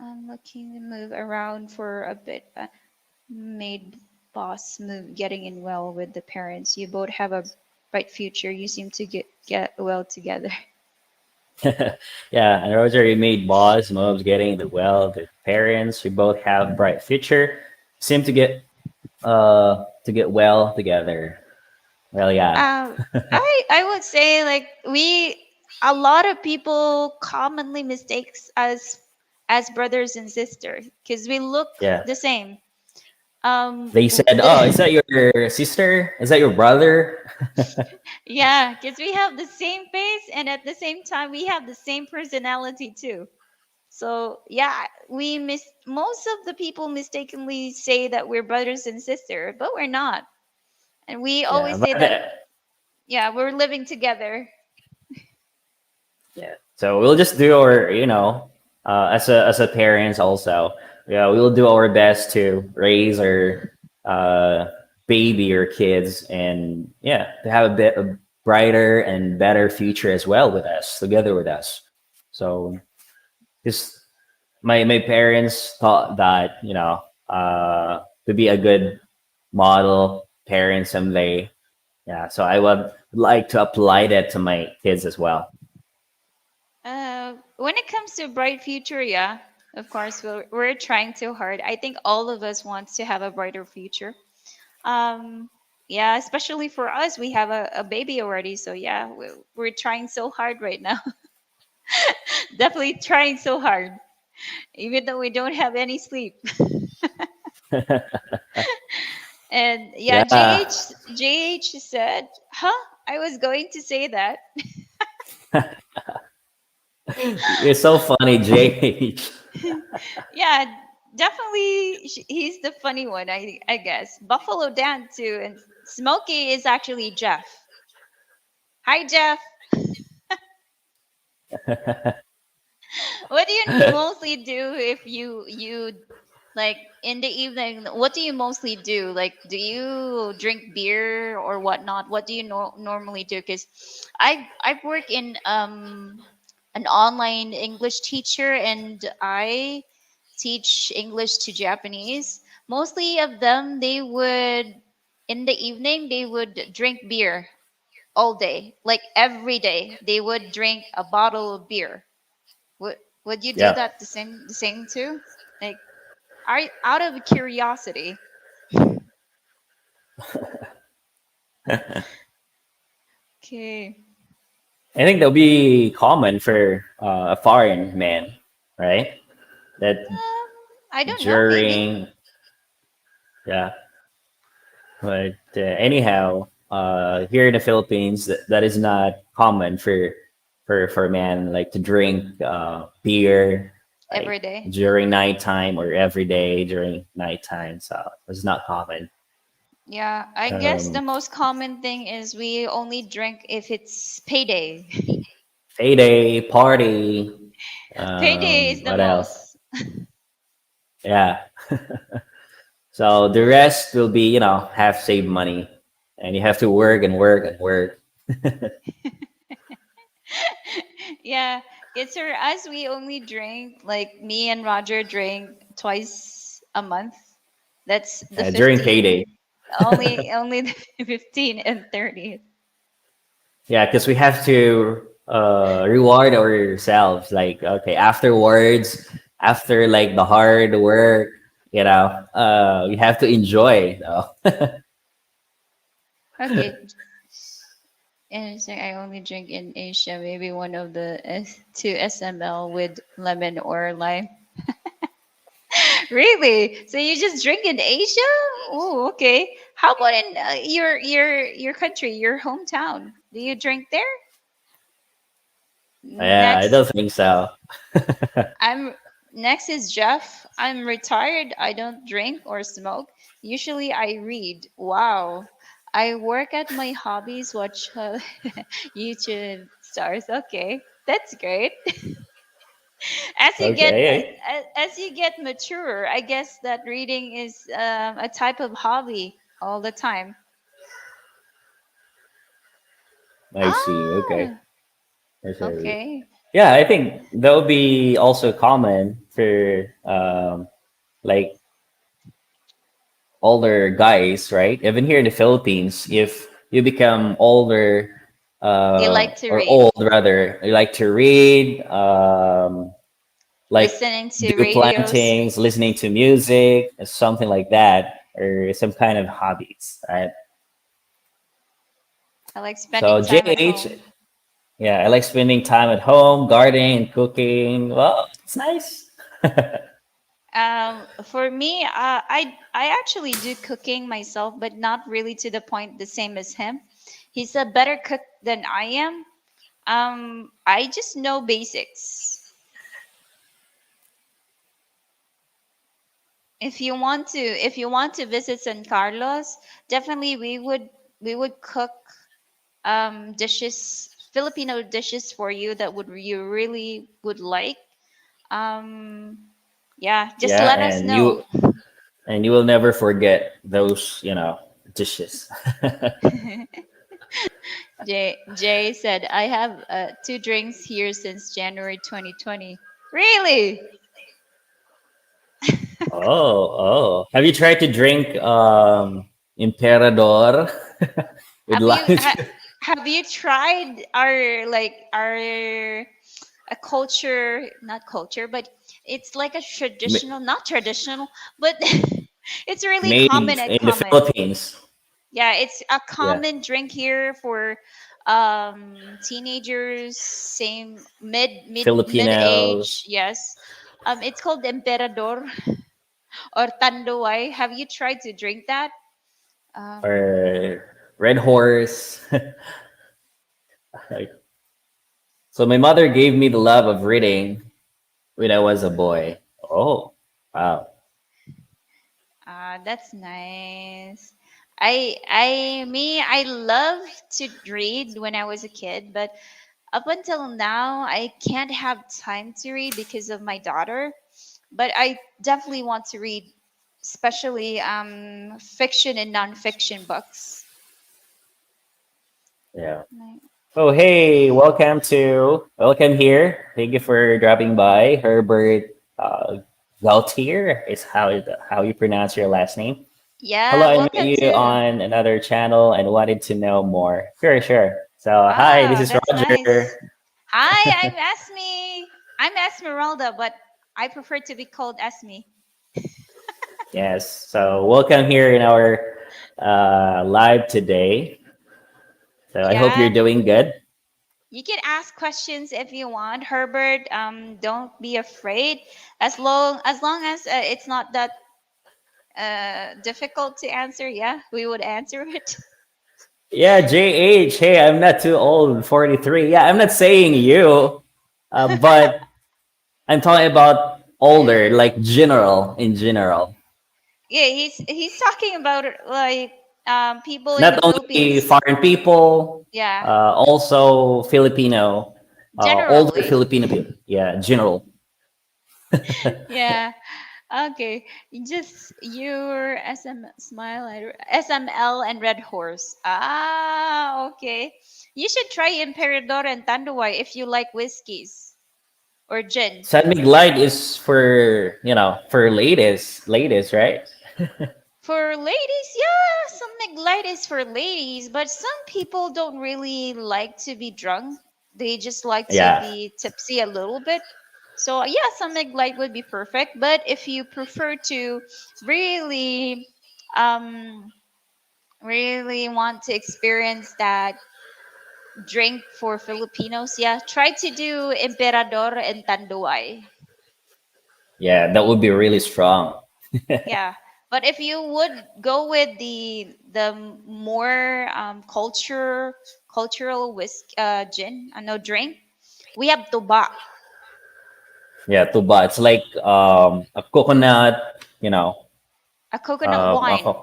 I'm looking to move around for a bit. Made boss move, getting in well with the parents. You both have a bright future. You seem to get well together.
Yeah, and Roger, you made boss moves, getting the well, the parents. We both have bright future. Seem to get well together. Well, yeah,
Um, I would say like we a lot of people commonly mistakes us as brothers and sisters because we look
yeah.
the same.
They said, "Oh, is that your sister? Is that your brother?"
Yeah, because we have the same face and at the same time we have the same personality too. So yeah, we most of the people mistakenly say that we're brothers and sisters, but we're not. And we
Yeah,
always say
but
that yeah, we're living together.
yeah. So we'll just do our, as a parents also. Yeah, we'll do our best to raise our uh, baby or kids, and yeah, to have a bit of brighter and better future as well with us, together with us. So just my parents thought that to be a good model parent someday. Yeah, so I would like to apply that to my kids as well.
When it comes to bright future, yeah, of course, we're trying too hard. I think all of us wants to have a brighter future. Um, yeah, especially for us, we have a baby already, so yeah, we're trying so hard right now. Definitely trying so hard, even though we don't have any sleep. And yeah,
Yeah,
JH said, "Huh? I was going to say that."
it's so funny, JH.
Yeah, definitely he's the funny one, I guess. Buffalo Dan too, and Smokey is actually Jeff. Hi Jeff. What do you mostly do if you like in the evening? What do you mostly do? Like, do you drink beer or whatnot? What do you normally do? Because I've worked in an online English teacher and I teach English to Japanese. Mostly of them, they would in the evening they would drink beer all day, like every day. They would drink a bottle of beer. Would you do
Yeah.
that the same too? Like, are out of curiosity? Okay.
I think that'll be common for a foreign man, right? That
I don't know. Maybe
during, yeah, but anyhow, here in the Philippines, that is not common for a man like to drink beer like
every day.
during nighttime or every day during nighttime. So it's not common.
Yeah, I guess the
Um,
most common thing is we only drink if it's payday.
Payday party.
Payday is the
What else?
most.
Yeah. So the rest will be, have saved money, and you have to work and work and work.
Yeah, it's for us. We only drink like me and Roger drink twice a month. That's the
During payday.
15. Only the 15 and 30.
Yeah, because we have to reward ourselves. Like, okay, afterwards, after like the hard work, you have to enjoy. Though.
Okay, and so I only drink in Asia. Maybe one of the two SML with lemon or lime. Really? So you just drink in Asia? Oh, okay. How about in your country, your hometown? Do you drink there?
Yeah, I
Next,
don't think so.
I'm next is Jeff. I'm retired. I don't drink or smoke. Usually I read. Wow. I work at my hobbies, watch YouTube stars. Okay. That's great. As you get
Okay,
as you get mature, I guess that reading is a type of hobby all the time.
I see. Okay.
Ah,
I see.
okay.
Yeah, I think that would be also common for like older guys, right? Even here in the Philippines, if you become older
They like to
or
read,
old rather, you like to read, like
listening to
do
radios.
plantings, listening to music, something like that, or some kind of hobbies, right?
I like spending
So
time at
JH,
home.
yeah, I like spending time at home, gardening and cooking. Well, it's nice.
For me, I actually do cooking myself, but not really to the point the same as him. He's a better cook than I am. I just know basics. If you want to visit San Carlos, definitely we would cook dishes, Filipino dishes for you that would you really would like. Um, yeah, just
Yeah,
let us know.
and you will never forget those, dishes.
Jay said, I have two drinks here since January 2020. Really?
Oh. Have you tried to drink Emperador with
Have you
lunch?
ha, have you tried our like our a culture, not culture, but it's like a
Ma-
traditional, not traditional, but it's really
Made
common at
in the
common.
Philippines.
Yeah, it's a
Yeah,
common drink here for teenagers, same mid age.
Filipinos
Yes, it's called Emperador or Tanduay. Have you tried to drink that? Um,
or Red Horse. So my mother gave me the love of reading when I was a boy. Oh, wow.
that's nice. I love to read when I was a kid, but up until now, I can't have time to read because of my daughter. But I definitely want to read, especially fiction and nonfiction books.
Yeah.
Like,
Oh, hey, welcome here. Thank you for dropping by. Herbert Gautier is how you pronounce your last name. Hello,
yeah,
I met
welcome
you
to.
on another channel and wanted to know more. Sure. So, hi, this
Ah,
is
that's nice.
Roger.
Hi, I'm Esme. I'm Esmeralda, but I prefer to be called Esme.
Yes, so welcome here in our live today. So, I hope you're
Yeah,
doing good.
you can ask questions if you want, Herbert. Don't be afraid. As long as it's not that difficult to answer, yeah, we would answer it.
Yeah, JH. Hey, I'm not too old, 43. Yeah, I'm not saying you, but I'm talking about older, like general in general.
Yeah, he's talking about like people in the
Not only
Philippines.
foreign people,
Yeah,
also Filipino, older
generally.
Filipino people. Yeah, general.
Yeah. Okay. Just your SML and Red Horse. Ah, okay. You should try Emperador and Tanduay if you like whiskeys or gin.
San Mig Light is for for ladies, right?
For ladies, yeah, some light is for ladies, but some people don't really like to be drunk. They just like to
Yeah.
be tipsy a little bit. So yeah, some light would be perfect. But if you prefer to really, um, really want to experience that drink for Filipinos, yeah, try to do Emperador and Tanduay.
Yeah, that would be really strong.
Yeah, but if you would go with the more cultural gin, no drink, we have tuba,
Yeah, tuba. It's like a coconut,
a coconut wine.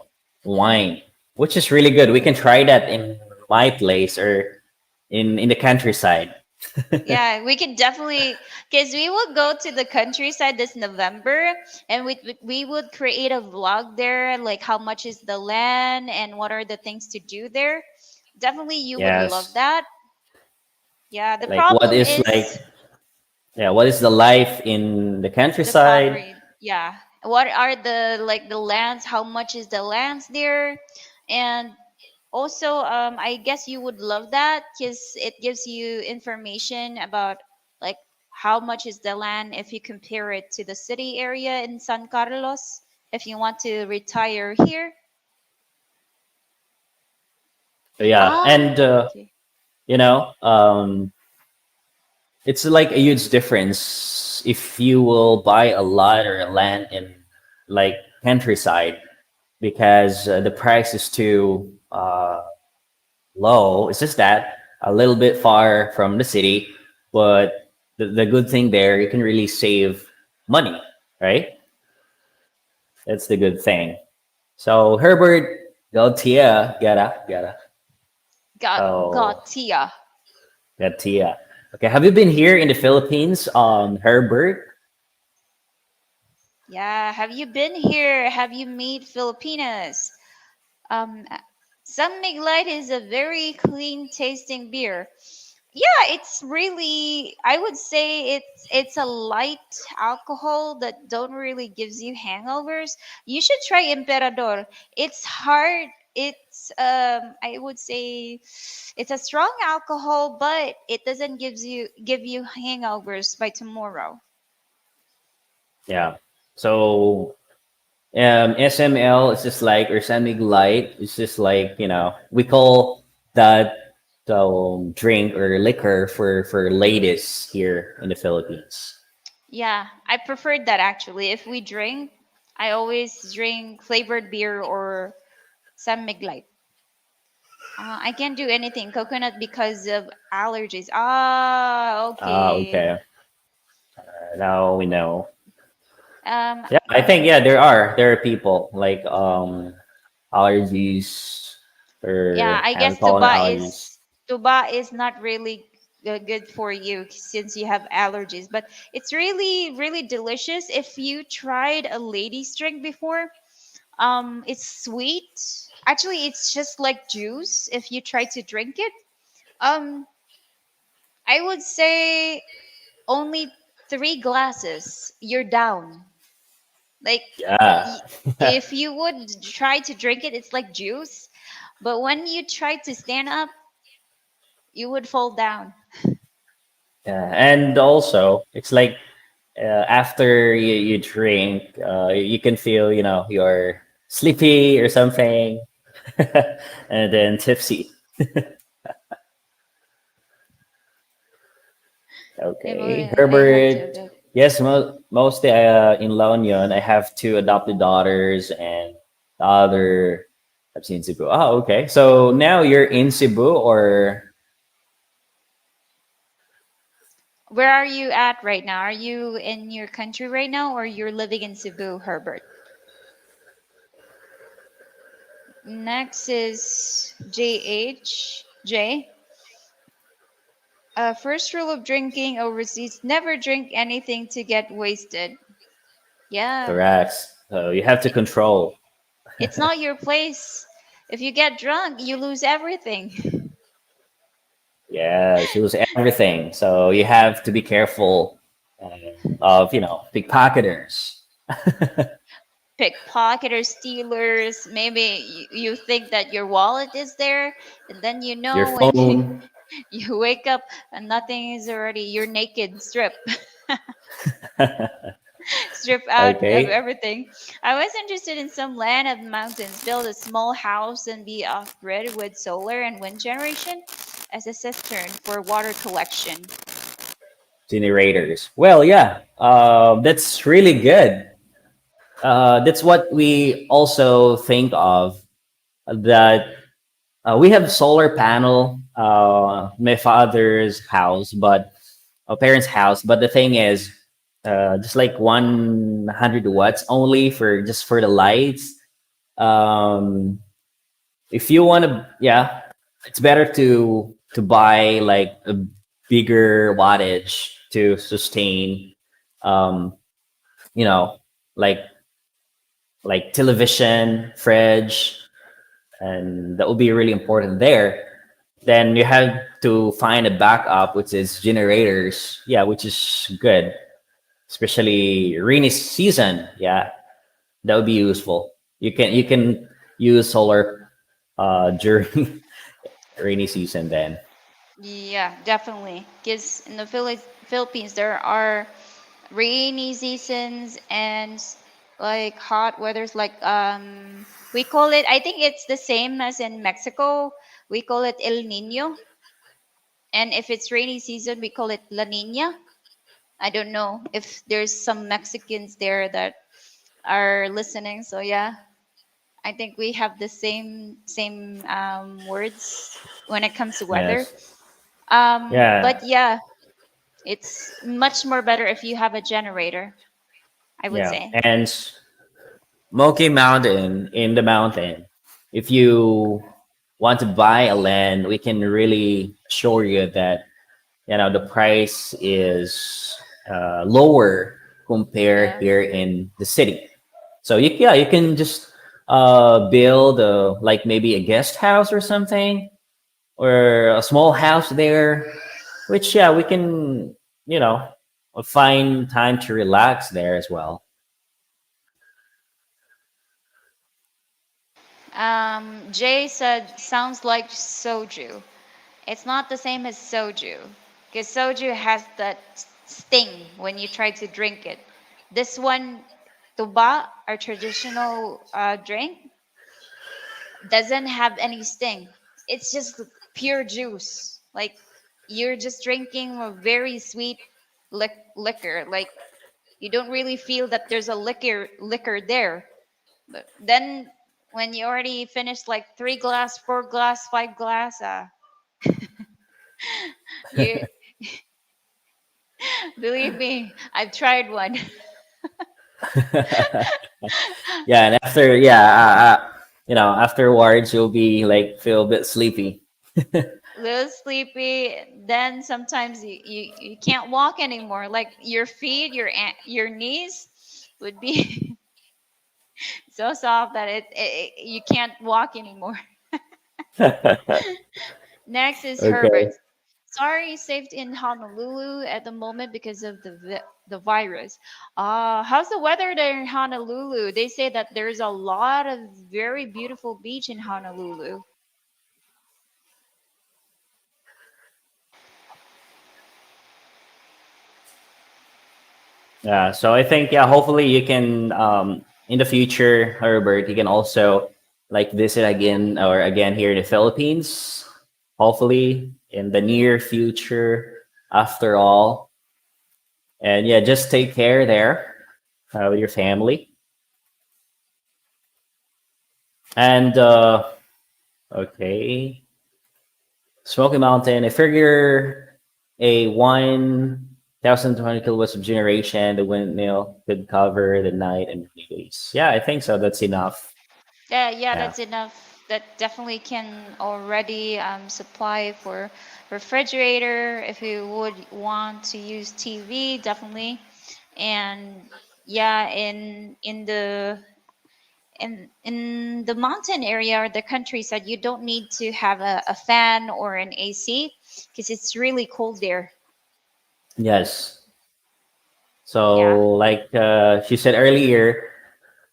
wine, which is really good. We can try that in my place or in the countryside.
Yeah, we could definitely, because we will go to the countryside this November, and we would create a vlog there, like how much is the land and what are the things to do there. Definitely, you would love
Yes,
that. Yeah, the
like what
problem
is
is,
Yeah, what is the life in the
The
countryside?
boundary, yeah. What are the like the lands? How much is the lands there? And also, I guess you would love that because it gives you information about like how much is the land if you compare it to the city area in San Carlos. If you want to retire here,
Yeah, and
okay.
you know, it's like a huge difference if you will buy a lot or a land in like countryside because the price is too low. It's just that a little bit far from the city, but the good thing there, you can really save money, right? That's the good thing. So Herbert Galtia, gotta. So
Got Tia.
Galtia. Okay, have you been here in the Philippines, Herbert?
Yeah, have you been here? Have you met Filipinas? Um, San Miguelite is a very clean tasting beer. Yeah, it's really, I would say it's a light alcohol that don't really gives you hangovers. You should try Emperador. It's hard. It's I would say it's a strong alcohol, but it doesn't give you hangovers by tomorrow.
Yeah. So SML is just like or semi light. It's just like we call that drink or liquor for ladies here in the Philippines.
Yeah, I preferred that actually. If we drink, I always drink flavored beer or San Miguelite. I can't do anything coconut because of allergies. Ah,
Ah,
okay.
okay. Now we know.
Um,
Yeah, I think yeah there are people like allergies
yeah,
or
I
have
guess
pollen allergies.
tuba is not really good for you since you have allergies, but it's really really delicious. If you tried a lady's drink before, it's sweet. Actually, it's just like juice if you try to drink it. Um, I would say only 3 glasses, you're down. Like,
Yeah.
y- if you would try to drink it, it's like juice. But when you try to stand up, you would fall down.
Yeah, and also it's like after you drink, you can feel you're sleepy or something, and then tipsy. Okay,
I have to
Herbert.
admit.
Yes, mostly in La Union. I have two adopted daughters, and the other I've seen Cebu. Oh, okay. So now you're in Cebu, or
Where are you at right now? Are you in your country right now or you're living in Cebu, Herbert? Next is JH. J. First rule of drinking overseas, never drink anything to get wasted. Yeah,
correct. So you have to control.
it's not your place. If you get drunk, you lose everything.
Yeah, she was everything. So you have to be careful of pickpocketers.
Pickpocketers, stealers, maybe you think that your wallet is there, and then you
Your
know when
phone.
you wake up and nothing is already, you're naked, strip out of
Okay.
everything. I was interested in some land of mountains, build a small house and be off grid with solar and wind generation as a cistern for water collection.
Generators. Well, yeah, that's really good. That's what we also think of that we have solar panel, my father's house, but parents' house. But the thing is, just like 100 watts only for just for the lights. Um, if you want to, yeah, it's better to buy like a bigger wattage to sustain, um, you know, like television, fridge, and that will be really important there. Then you have to find a backup, which is generators. Yeah, which is good, especially rainy season. Yeah, that would be useful. You can use solar during rainy season then.
Yeah, definitely. Because in the Philippines, there are rainy seasons and like hot weathers. Like we call it. I think it's the same as in Mexico. We call it El Nino, and if it's rainy season, we call it La Nina. I don't know if there's some Mexicans there that are listening. So yeah, I think we have the same words when it comes to weather.
Yes. Yeah.
But yeah, it's much more better if you have a generator, I would
Yeah.
say.
And Smoky Mountain in the mountain. If you want to buy a land, we can really assure you that the price is lower compared
Yeah.
here in the city. So you can just build like maybe a guest house or something, or a small house there, which we can you know find time to relax there as well.
Jay said, sounds like soju. It's not the same as soju, because soju has that sting when you try to drink it. This one, tuba, our traditional drink, doesn't have any sting. It's just pure juice. Like you're just drinking a very sweet liquor. Like you don't really feel that there's a liquor there. But then when you already finished like 3 glass, 4 glass, 5 glass, you believe me, I've tried one.
Yeah, and after afterwards you'll be like feel a bit sleepy.
Little sleepy. Then sometimes you can't walk anymore. Like your feet, your knees would be so soft that you can't walk anymore. Next is Herbert.
Okay.
Sorry, saved in Honolulu at the moment because of the virus. How's the weather there in Honolulu? They say that there's a lot of very beautiful beach in Honolulu.
Yeah, so I think hopefully you can in the future, Herbert, you can also like visit again or again here in the Philippines. Hopefully in the near future, after all, and yeah, just take care there with your family. And okay, Smoky Mountain. I figure a 1,200 kilowatts of generation, the windmill could cover the night and days. Yeah, I think so. That's enough.
Yeah, yeah,
Yeah.
that's enough. That definitely can already supply for refrigerator if you would want to use TV, definitely. And yeah, in the mountain area or the countryside, you don't need to have a fan or an AC because it's really cold there.
Yes.
Yeah.
So, like she said earlier,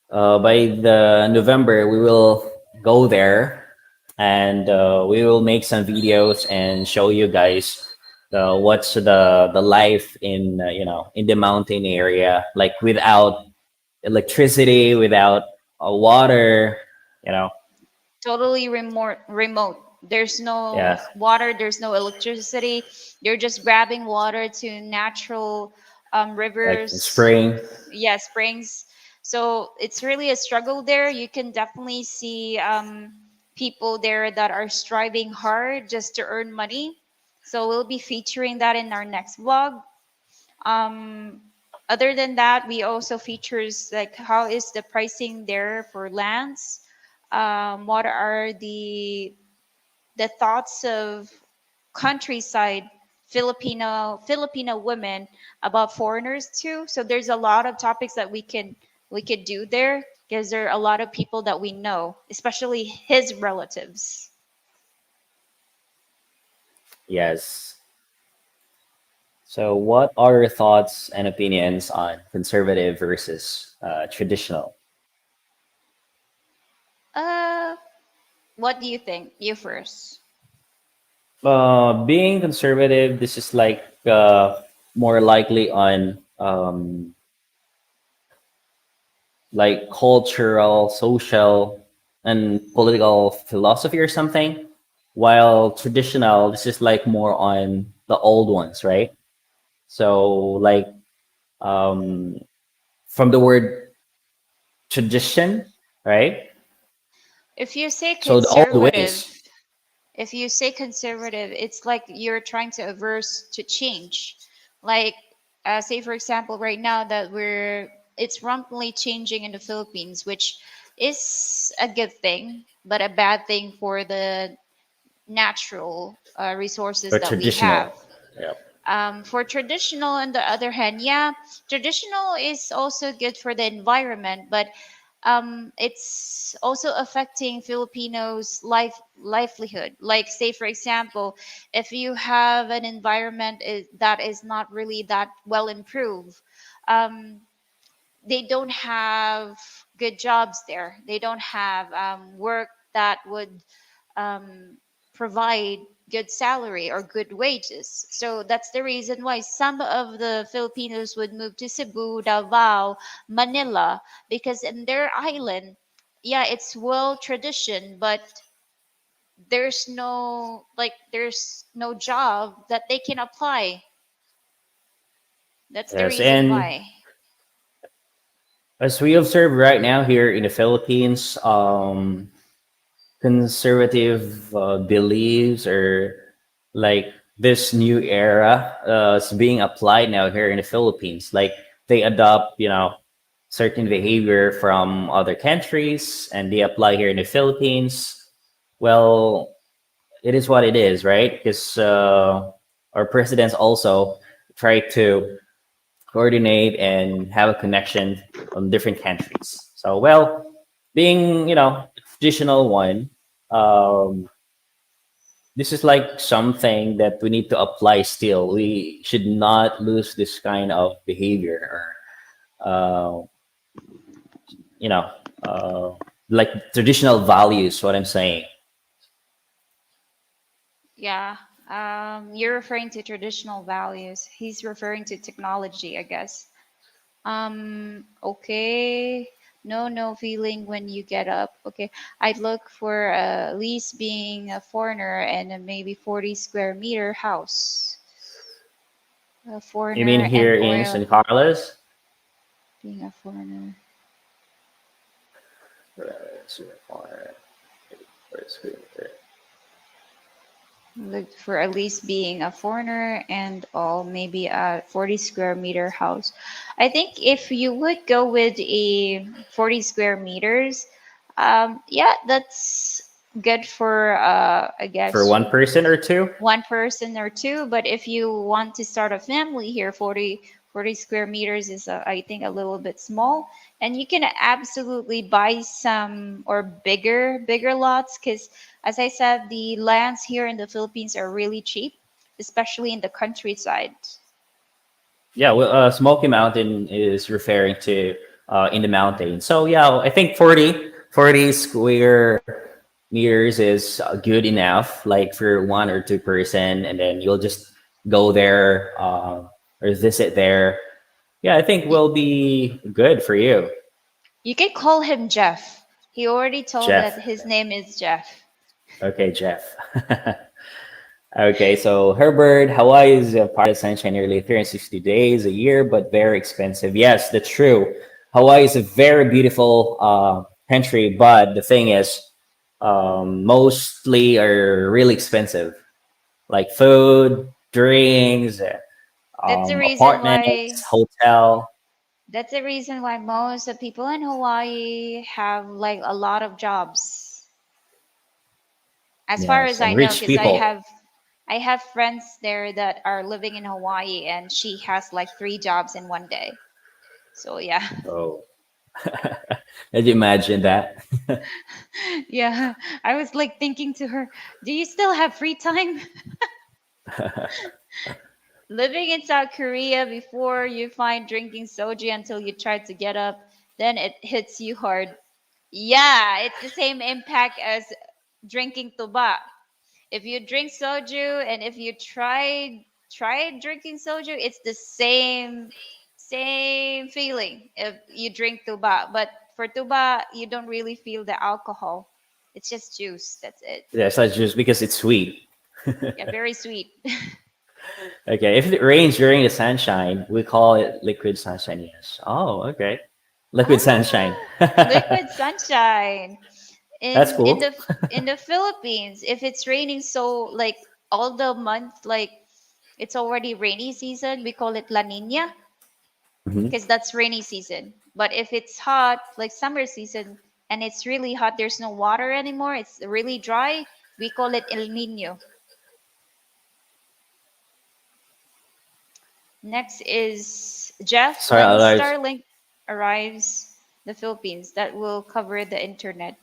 by the November we will go there, and we will make some videos and show you guys what's the life in in the mountain area, like without electricity, without water. You know,
Totally remote. There's no
yeah,
water, there's no electricity. You're just grabbing water to natural
like in
rivers,
spring.
yeah, springs. So it's really a struggle there. You can definitely see people there that are striving hard just to earn money. So we'll be featuring that in our next vlog. um, Other than that, we also features like how is the pricing there for lands, what are the thoughts of countryside Filipino women about foreigners too. So there's a lot of topics that we could do there because there are a lot of people that we know, especially his relatives.
Yes. So, what are your thoughts and opinions on conservative versus traditional?
Uh, what do you think? You first.
Being conservative, this is like more likely on like cultural, social, and political philosophy or something. While traditional, this is like more on the old ones, right? So, like um, from the word tradition, right?
If you say
So the old
conservative,
ways,
if you say conservative, it's like you're trying to averse to change. Like, say for example, right now that it's rampantly changing in the Philippines, which is a good thing, but a bad thing for the natural resources
or
that we have.
traditional. Yeah.
For traditional, on the other hand, yeah, traditional is also good for the environment, but it's also affecting Filipinos' livelihood. Like, say for example, if you have an environment that is not really that well improved, um, they don't have good jobs there. They don't have work that would um, provide good salary or good wages. So that's the reason why some of the Filipinos would move to Cebu, Davao, Manila, because in their island, yeah, it's well tradition, but there's no job that they can apply. That's the
Yes,
reason
and
why.
as we observe right now here in the Philippines, conservative beliefs or like this new era is being applied now here in the Philippines. Like they adopt, certain behavior from other countries and they apply here in the Philippines. Well, it is what it is, right? Because our presidents also try to coordinate and have a connection on different countries. So, well, being traditional one, um, this is like something that we need to apply still. We should not lose this kind of behavior or you know uh, like traditional values. What I'm saying.
Yeah. You're referring to traditional values. He's referring to technology, I guess. Okay. No feeling when you get up. Okay. I'd look for at least being a foreigner and a maybe 40 square meter house. A
You mean
foreigner and
here in
oil.
San Carlos?
Being a foreigner. Look for at least being a foreigner and all, maybe a 40 square meter house. I think if you would go with a 40 square meters, yeah, that's good for, I
For
guess,
one person or two?
one person or two. But if you want to start a family here, 40 square meters is, I think, a little bit small. And you can absolutely buy some or bigger lots because, as I said, the lands here in the Philippines are really cheap, especially in the countryside.
Yeah, well, Smoky Mountain is referring to in the mountain. So yeah, I think 40 square meters is good enough, like for 1 or 2 person, and then you'll just go there or visit there. Yeah, I think
Y-
will be good for you,
You can call him Jeff. He already told that
Jeff.
his name is Jeff.
Okay, Jeff. Okay, so Herbert, Hawaii is a part of sunshine nearly 360 days a year, but very expensive. Yes, that's true. Hawaii is a very beautiful country, but the thing is, mostly are really expensive, like food, drinks,
That's the reason
apartments,
why
hotel.
That's the reason why most of people in Hawaii have like a lot of jobs. As far
Yes,
as I
and
know,
rich
because
people.
I have friends there that are living in Hawaii and she has like three jobs in one day. So yeah.
Oh, can you imagine that?
Yeah. I was like thinking to her, do you still have free time? Living in South Korea before you find drinking soju until you try to get up, then it hits you hard. Yeah, it's the same impact as drinking tuba. If you drink soju and if you try drinking soju, it's the same feeling if you drink tuba. But for tuba, you don't really feel the alcohol. It's just juice. That's it.
Yeah, it's not just because it's sweet.
Yeah, very sweet.
Okay, if it rains during the sunshine, we call it liquid sunshine. Yes. Oh, okay. Liquid sunshine.
Ah, liquid sunshine.
That's
In
cool.
the Philippines, if it's raining so like all the month, like it's already rainy season, we call it La Nina
Hmm.
because that's rainy season. But if it's hot, like summer season, and it's really hot, there's no water anymore, it's really dry, we call it El Nino. Next is Jeff,
Sorry,
when
Alex.
Starlink arrives the Philippines, that will cover the internet.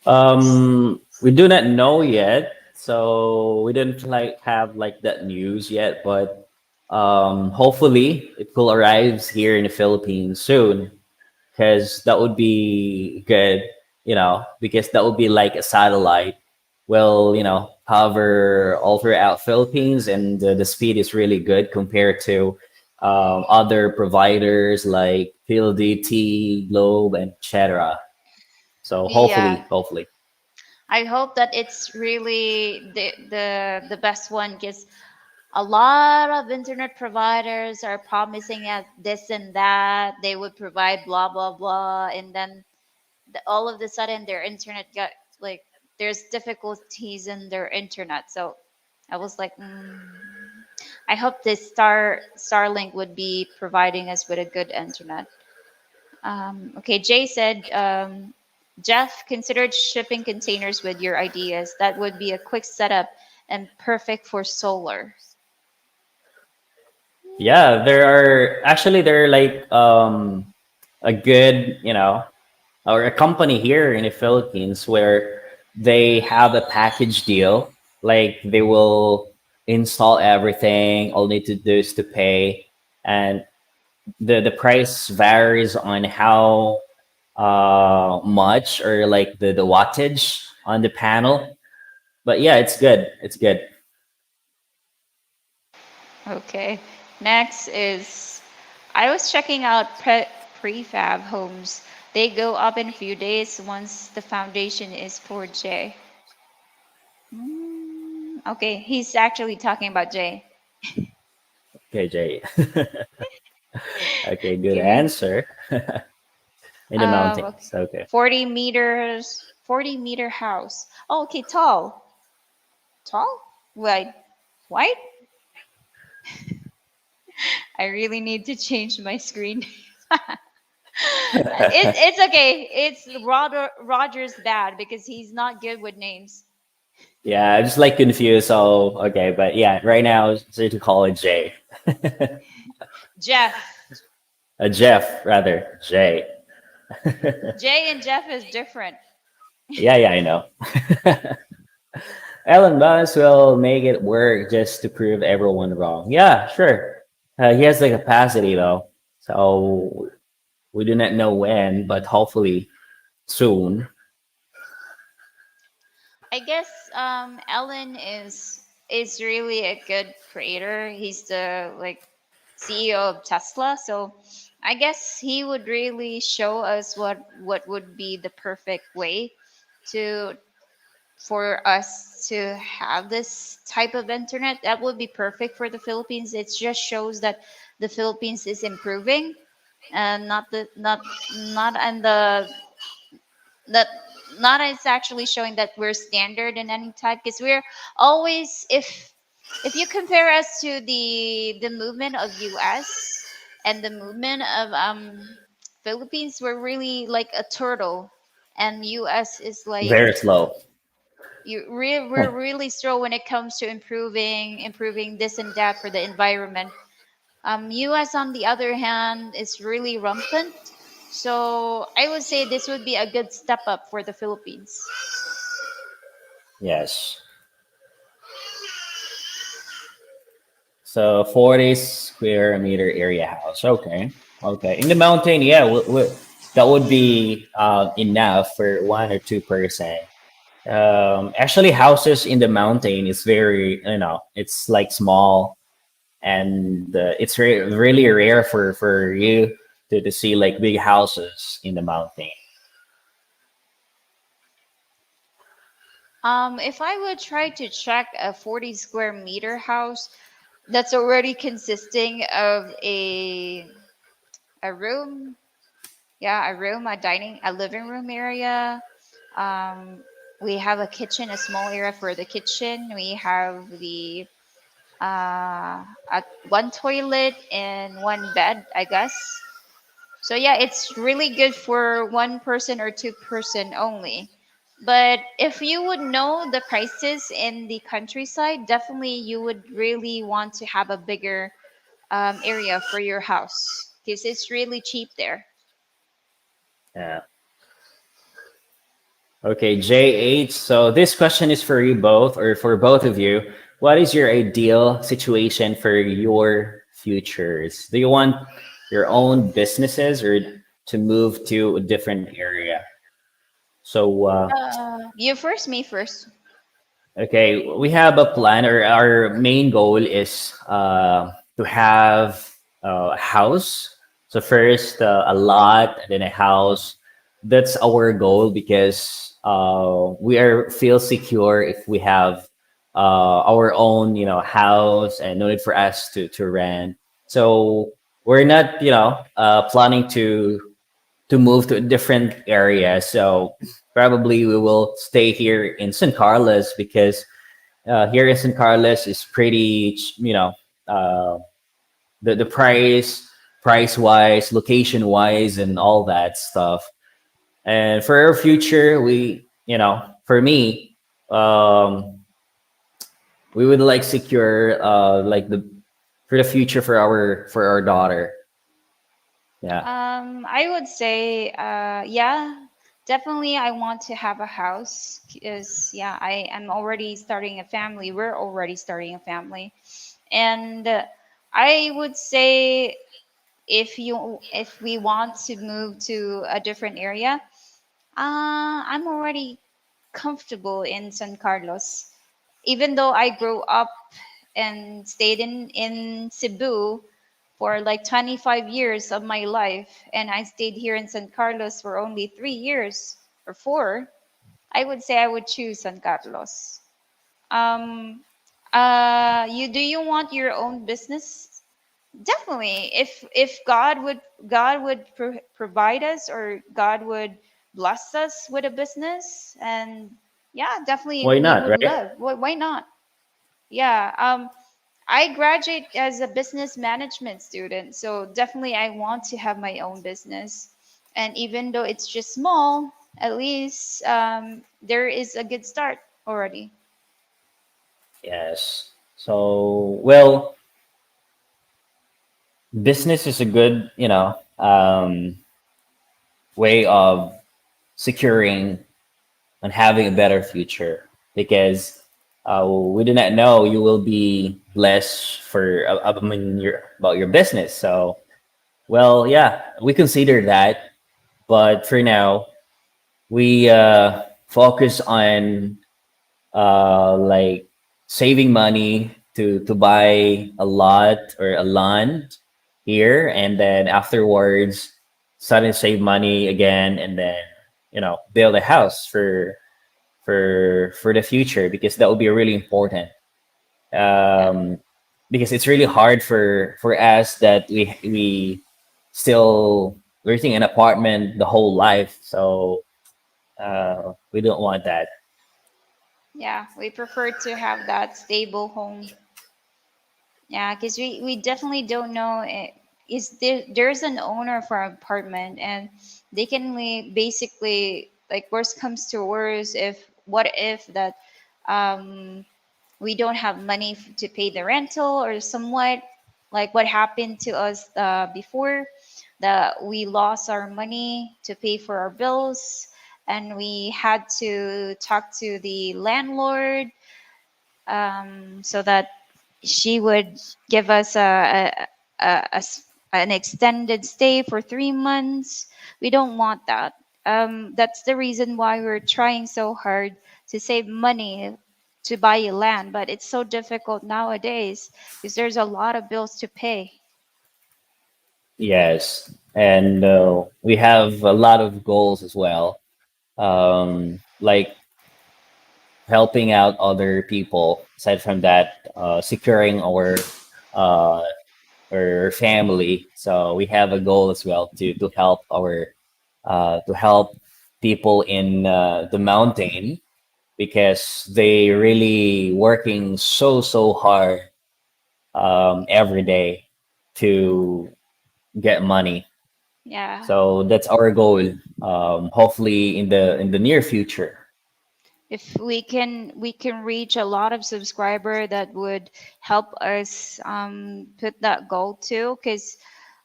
We do not know yet, so we didn't like have like that news yet. But hopefully, it will arrive here in the Philippines soon, because that would be good. Because that would be like a satellite. Will cover all throughout Philippines, and the speed is really good compared to other providers like PLDT, Globe, and etc. So
Yeah,
hopefully.
I hope that it's really the best one because a lot of internet providers are promising us this and that. They would provide blah blah blah, and then all of the sudden their internet got like there's difficulties in their internet. So I was like, I hope this Starlink would be providing us with a good internet. Okay, Jay said, Jeff considered shipping containers with your ideas. That would be a quick setup and perfect for solar.
Yeah, there are like a good, or a company here in the Philippines where they have a package deal. Like they will install everything. All need to do is to pay, and the price varies on how much or like the wattage on the panel. But yeah, it's good. It's good.
Okay. Next is I was checking out prefab homes. They go up in a few days once the foundation is poured, Jay. Okay, he's actually talking about Jay.
Okay, Jay. Okay, good
Okay.
answer. In the
Okay.
mountains. Okay.
40 meters, 40-meter house. Oh, okay, tall. Tall? Wait, white? I really need to change my screen. It's okay. It's Roger's bad because he's not good with names.
Yeah, I'm just like confused. So okay, but yeah, right now it's to call it Jay.
Jeff.
Jeff rather Jay.
Jay and Jeff is different.
Yeah, I know. Elon Musk will make it work just to prove everyone wrong. Yeah, sure. He has the capacity though, so we do not know when, but hopefully soon.
I guess Ellen is really a good creator. He's the like CEO of Tesla, so I guess he would really show us what would be the perfect way to for us to have this type of internet that would be perfect for the Philippines. It just shows that the Philippines is improving and not and the that not it's actually showing that we're standard in any type because we're always if you compare us to the movement of US and the movement of Philippines, we're really like a turtle and US is like
Very slow.
we're really slow when it comes to improving this and that for the environment. US on the other hand is really rampant, so I would say this would be a good step up for the Philippines.
Yes. So 40 square meter area house. Okay. Okay. In the mountain, yeah, that would be enough for 1 or 2 person. Actually, houses in the mountain is very, it's like small, and it's really rare for you to see like big houses in the mountain.
If I would try to check a 40 square meter house that's already consisting of a room, yeah, a room, a dining, a living room area. Um, we have a kitchen, a small area for the kitchen. We have the one toilet and one bed, I guess. So yeah, it's really good for one person or two person only. But if you would know the prices in the countryside, definitely you would really want to have a bigger area for your house because it's really cheap there.
Yeah. Okay, J8. So this question is for you both, or for both of you. What is your ideal situation for your futures? Do you want your own businesses or to move to a different area? So,
You first, me first.
okay, we have a plan, or our main goal is to have a house. So first, a lot, and then a house. That's our goal because we are feel secure if we have our own, house, and no need for us to rent. So we're not, planning to move to a different area. So probably we will stay here in San Carlos because here in San Carlos is pretty, uh, the price wise, location wise, and all that stuff. And for our future, for me, we would like secure like the for the future for our daughter. Yeah.
I would say, yeah, definitely I want to have a house because, yeah, I am already starting a family. We're already starting a family. And I would say if we want to move to a different area, I'm already comfortable in San Carlos. Even though I grew up and stayed in Cebu for like 25 years of my life, and I stayed here in San Carlos for only 3 years or four, I would say I would choose San Carlos. Um, you do you want your own business? Definitely. If God would provide us, or God would bless us with a business, and yeah, definitely
Why
we
not,
would
right?
love. Why not? Yeah. I graduate as a business management student, so definitely I want to have my own business. And even though it's just small, at least there is a good start already.
Yes. So, well, business is a good, way of securing and having a better future because we do not know you will be blessed for about your business. So, well, yeah, we consider that, but for now, we focus on like saving money to buy a lot or a land here, and then afterwards suddenly save money again, and then build a house for the future because that would be really important.
Yeah.
Because it's really hard for us that we still renting an apartment the whole life, so we don't want that.
Yeah, we prefer to have that stable home. Yeah, because we definitely don't know is there's an owner for an apartment, and they can basically, like, worst comes to worst, if what if that um we don't have money to pay the rental, or somewhat like what happened to us before, that we lost our money to pay for our bills, and we had to talk to the landlord, so that she would give us an extended stay for 3 months. We don't want that. That's the reason why we're trying so hard to save money to buy a land, but it's so difficult nowadays because there's a lot of bills to pay.
Yes, and we have a lot of goals as well, like helping out other people. Aside from that, securing uh, our family. So we have a goal as well to help people in the mountain because they really working so hard every day to get money.
Yeah.
So that's our goal. Hopefully in the near future.
If we can reach a lot of subscriber, that would help us put that goal too, because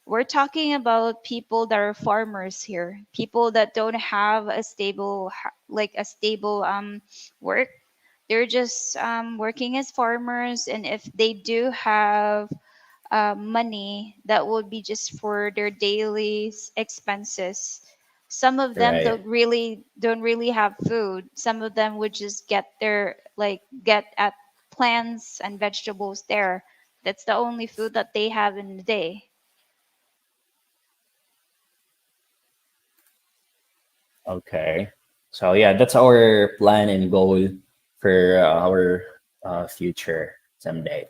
we're talking about people that are farmers here, people that don't have a stable like a stable work. They're just working as farmers, and if they do have money, that would be just for their daily expenses. Some of them
Right.
don't really have food. Some of them would just get at plants and vegetables there. That's the only food that they have in the day.
Okay. So yeah, that's our plan and goal for our future someday.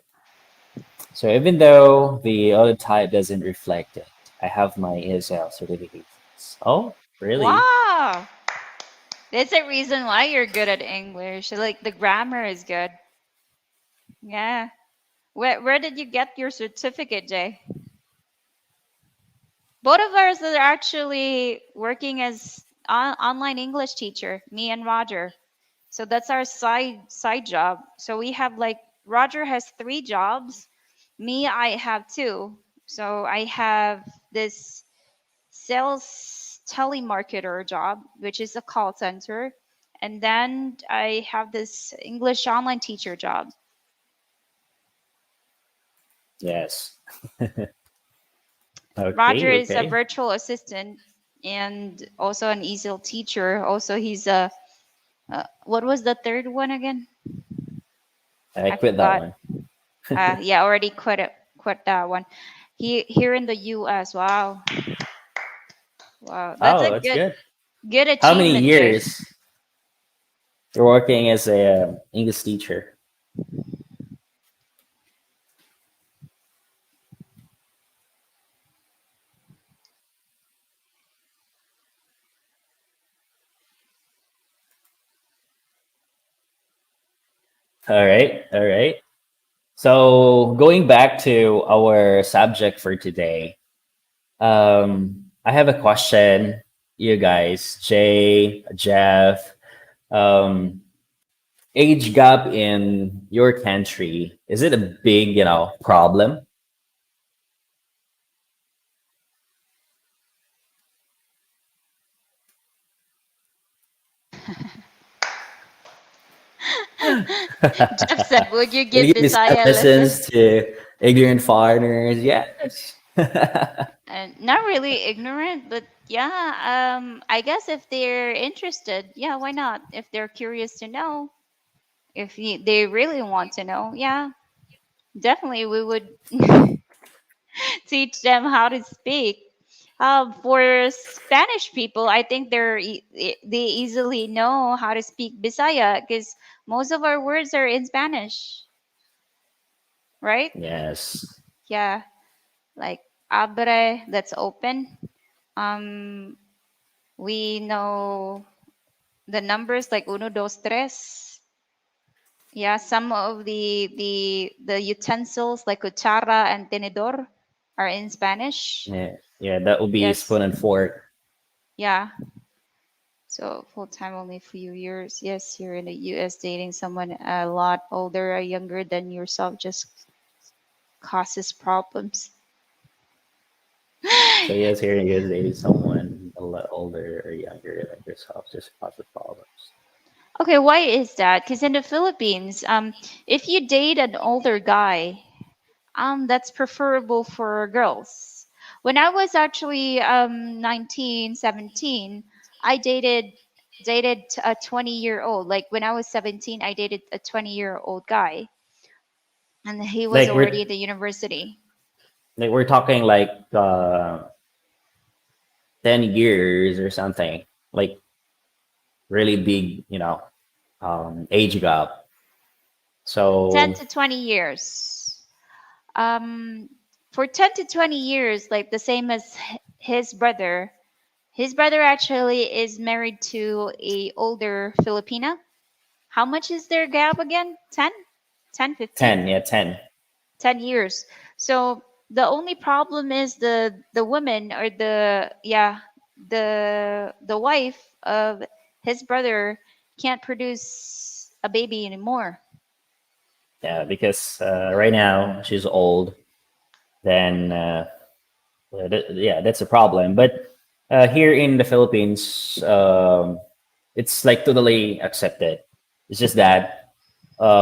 So even though the other type doesn't reflect it, I have my ESL certifications. Oh, really?
Wow, that's a reason why you're good at English. Like the grammar is good. Yeah. Where did you get your certificate, Jay? Both of us are actually working as online English teacher, me and Roger. So that's our side job. So we have like Roger has 3 jobs. Me, I have 2. So I have this sales telemarketer job, which is a call center. And then I have this English online teacher job.
Yes.
Roger
Okay,
is a
okay.
virtual assistant and also an ESL teacher. Also, he's a what was the third one again?
I
I
quit that
forgot.
one.
Yeah, already quit that one. He here in the U.S. Wow, wow, that's a
Oh, that's
good
good.
good
How many
achievement, Jay.
years you're working as a English teacher? All right, all right. So going back to our subject for today, I have a question, you guys, Jay, Jeff. Um, Age gap in your country, is it a big, problem?
Jeff said, "Would you
Will
give
you give some
Bisaya a lesson?"
lessons to ignorant foreigners? Yes.
And not really ignorant, but yeah. I guess if they're interested, yeah, why not? If they're curious to know, if they really want to know, yeah, definitely we would teach them how to speak. For Spanish people, I think they easily know how to speak Bisaya because most of our words are in Spanish, right?
Yes.
Yeah, like abre, that's open. Um, we know the numbers like uno, dos, tres. Yeah, some of the utensils like cuchara and tenedor are in Spanish.
Yeah. Yeah, that will be
Yes.
spoon and fork.
Yeah. So full time only few years. Yes, you're in the US dating someone a lot older or younger than yourself just causes problems.
So yes, here is dating someone a lot older or younger than yourself, just causes problems.
Okay, why is that? Because in the Philippines, if you date an older guy, that's preferable for girls. When I was actually 19, 17, I dated a 20-year-old. Like when I was 17, I dated a 20-year-old guy, and he was
Like
already at the university.
we're talking like 10 years or something. Like really big, age gap.
10
So
to 20 years. Um, for 10 to 20 years, like the same as his brother. His brother actually is married to a older Filipina. How much is their gap again? 10? 10, 15?
10, yeah, 10.
10 years. So the only problem is the woman or the wife of his brother can't produce a baby anymore.
Yeah, because right now she's old. Then yeah, that's a problem. But here in the Philippines, it's like totally accepted. It's just that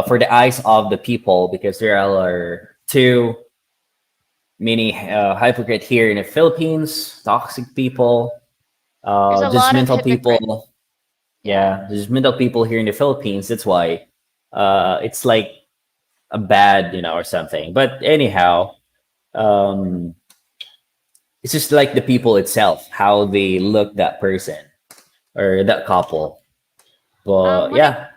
for the eyes of the people, because there are too many hypocrite here in the Philippines, toxic people,
There's a lot of
judgmental
hypocrite.
people.
Yeah.
Yeah, judgmental people here in the Philippines. That's why it's like a bad, or something. But anyhow, um, it's just like the people itself, how they look that person or that couple.
Um,
But
when it
yeah,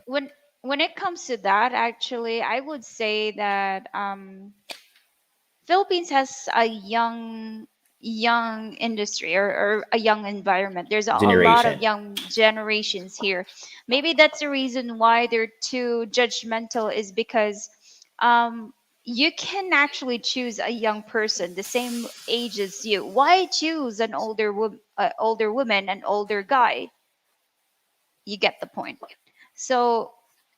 when when it comes to that, actually, I would say that Philippines has a young industry or a young environment. There's a lot of
generation.
young generations here. Maybe that's the reason why they're too judgmental is because um, you can actually choose a young person the same age as you. Why choose an older woman, an older guy? You get the point. So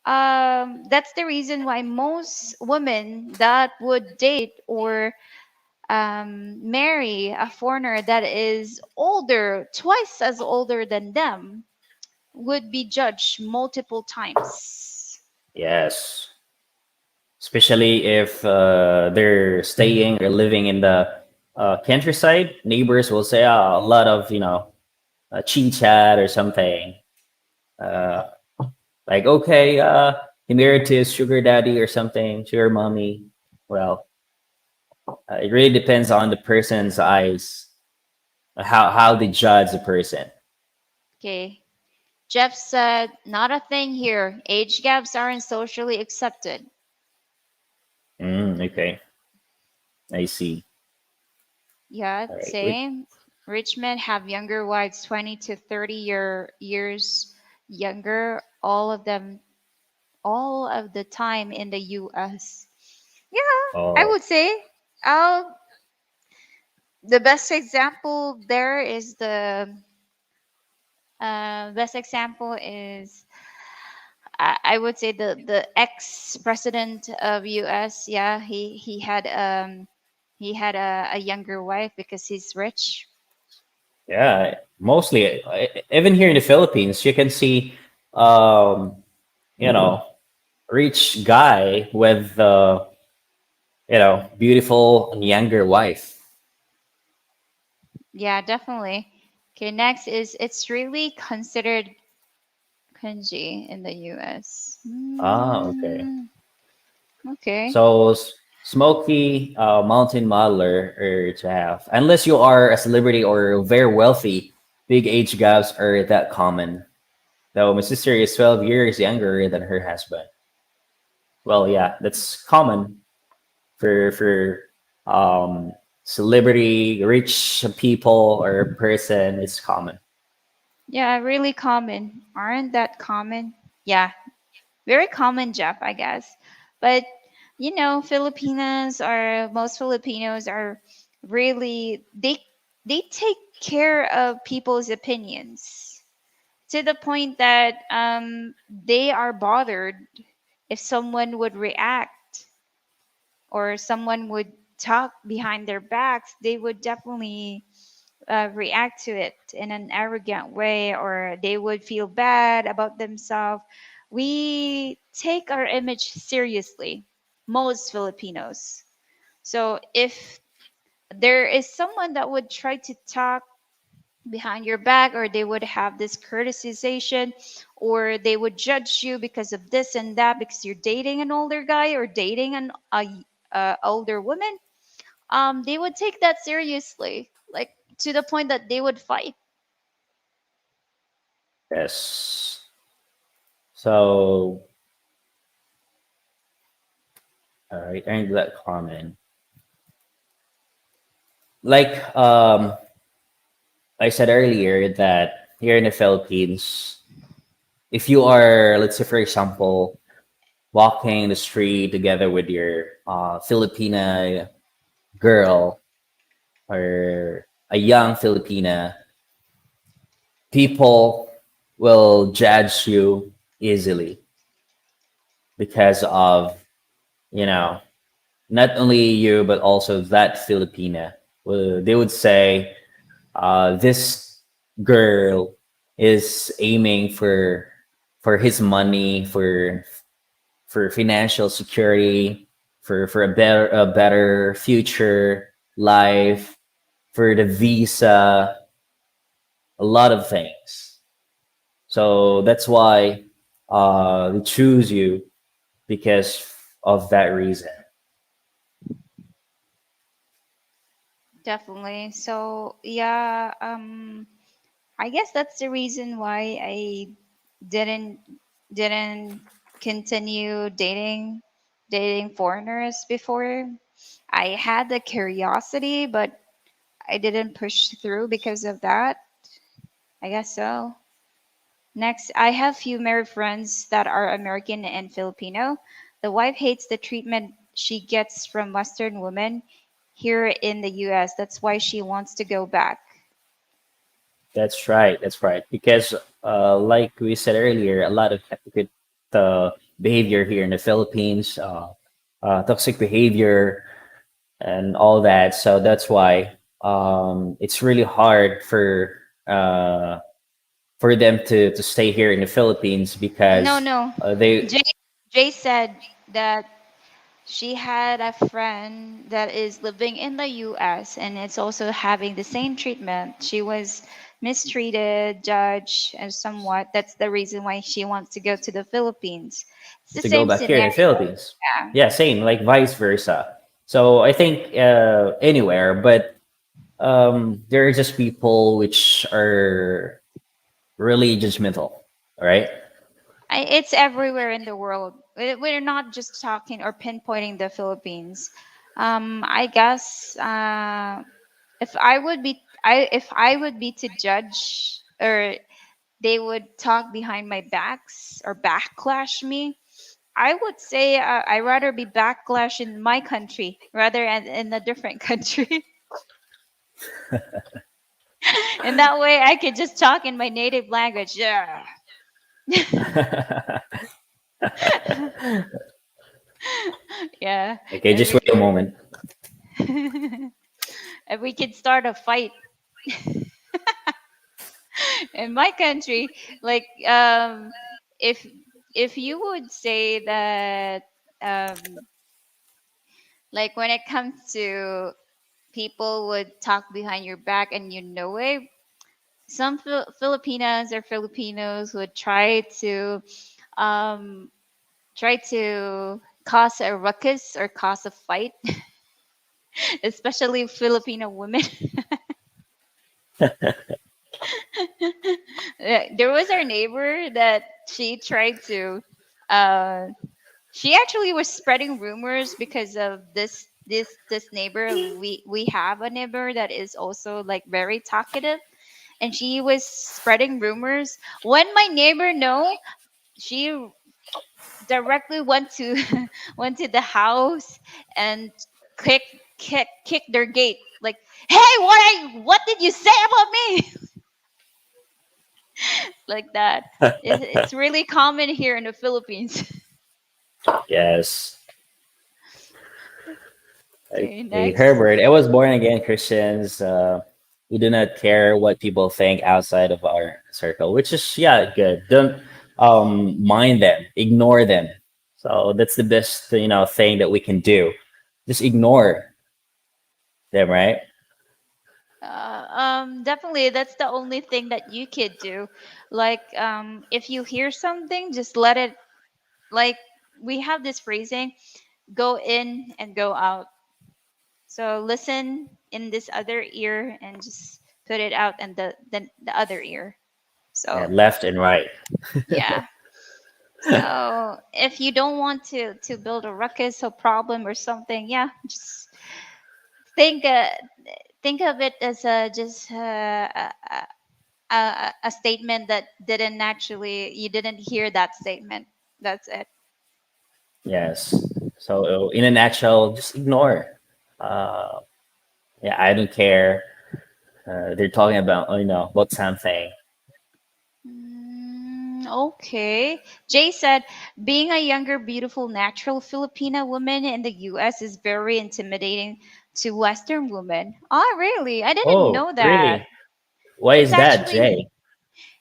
that's the reason why most women that would date or marry a foreigner that is older, twice as older than them, would be judged multiple times.
Yes, especially if they're staying or living in the countryside. Neighbors will say a lot of chit chat or something. Uh, like okay, he married to his sugar daddy or something, sugar mommy. Well, it really depends on the person's eyes, how they judge the person.
Okay. Jeff said, not a thing here. Age gaps aren't socially accepted.
Okay, I see.
Yeah,
All right. Wait.
same. Rich men have younger wives, 20 to 30 years younger, all of the time in the US. Yeah, I
Oh,
would say. Uh, the best example there is the best example is I would say the ex president of US. Yeah, he had a younger wife because he's rich.
yeah. Mostly, even here in the Philippines, you can see, um, you know, rich guy with, beautiful and younger wife.
Yeah, definitely. Okay, next is it's really considered cringy in the US.
Ah, okay.
Okay.
So smoky mountain modeler or to have, unless you are a celebrity or very wealthy, big age gaps are that common. Though my sister is 12 years younger than her husband. Well, yeah, that's common for celebrity, rich people or person. It's common.
Yeah, really common. Aren't that common? Yeah, very common, Jeff, I guess. But Filipinas or most Filipinos are really they take care of people's opinions to the point that they are bothered if someone would react or someone would talk behind their backs. They would definitely react to it in an arrogant way, or they would feel bad about themselves. We take our image seriously, most Filipinos. So if there is someone that would try to talk behind your back, or they would have this criticization, or they would judge you because of this and that, because you're dating an older guy or dating a older woman, they would take that seriously, like to the point that they would fight.
Yes. So, all right, and that comment. Like I said earlier, that here in the Philippines, if you are, let's say, for example, walking the street together with your Filipina girl or a young Filipina, people will judge you easily because of, you know, not only you, but also that Filipina. Well, they would say, this girl is aiming for his money, for financial security, for a better future life, for the visa, a lot of things. So that's why they choose you because of that reason.
Definitely. So yeah, I guess that's the reason why I didn't didn't continue dating foreigners before. I had the curiosity, but I didn't push through because of that. I guess so. Next, I have few married friends that are American and Filipino. The wife hates the treatment she gets from Western women here in the US. That's why she wants to go back.
That's right. That's right. Because, like we said earlier, a lot of hypocrite behavior here in the Philippines, toxic behavior, and all that. So that's why it's really hard for them to stay here in the Philippines
No,
because
no.
they
Jay, Jay said that she had a friend that is living in the US and it's also having the same treatment. She was mistreated, judged, and somewhat. That's the reason why she wants to go to the Philippines. It's the
to go
same
back here in the
scenario.
Philippines.
Yeah.
Yeah, same, like vice versa. So I think anywhere, but there are just people which are really judgmental, right?
It's everywhere in the world. We're not just talking or pinpointing the Philippines. I guess if I would be to judge, or they would talk behind my backs or backlash me, I would say I rather be backlash in my country rather than in a different country. And that way I could just talk in my native language. Yeah. Yeah.
Okay,
And
just wait a moment.
and we could start a fight in my country. Like if you would say that um like when it comes to people would talk behind your back and you know it, some Filipinas or Filipinos would um try to cause a ruckus or cause a fight, especially Filipino women. There was our neighbor that she tried to uh she actually was spreading rumors because of this neighbor. We have a neighbor that is also like very talkative, and she was spreading rumors. When my neighbor know, she directly went to went to the house and kick kick their gate, like, hey, what did you say about me? Like that. It's really common here in the Philippines.
Yes.
Okay,
Okay,
next.
Herbert. I was born again Christians. We do not care what people think outside of our circle, which is yeah, good. Don't mind them, ignore them. So that's the best thing that we can do. Just ignore them, right?
Definitely, that's the only thing that you could do. Like, if you hear something, just let it. Like, we have this phrasing: go in and go out. So listen in this other ear and just put it out in the other ear.
Yeah,
So
left and right.
yeah. So if you don't want to build a ruckus or problem or something, yeah, just think uh, think of it as a just a statement that didn't actually you didn't hear that statement. That's it.
Yes. So in a nutshell, just ignore. Uh, yeah, I don't care. They're talking about something.
Okay. Jay said, being a younger, beautiful, natural Filipina woman in the US is very intimidating to Western women. Oh, really? I didn't
Oh,
know that.
really? Why
It's
is that,
actually
Jay?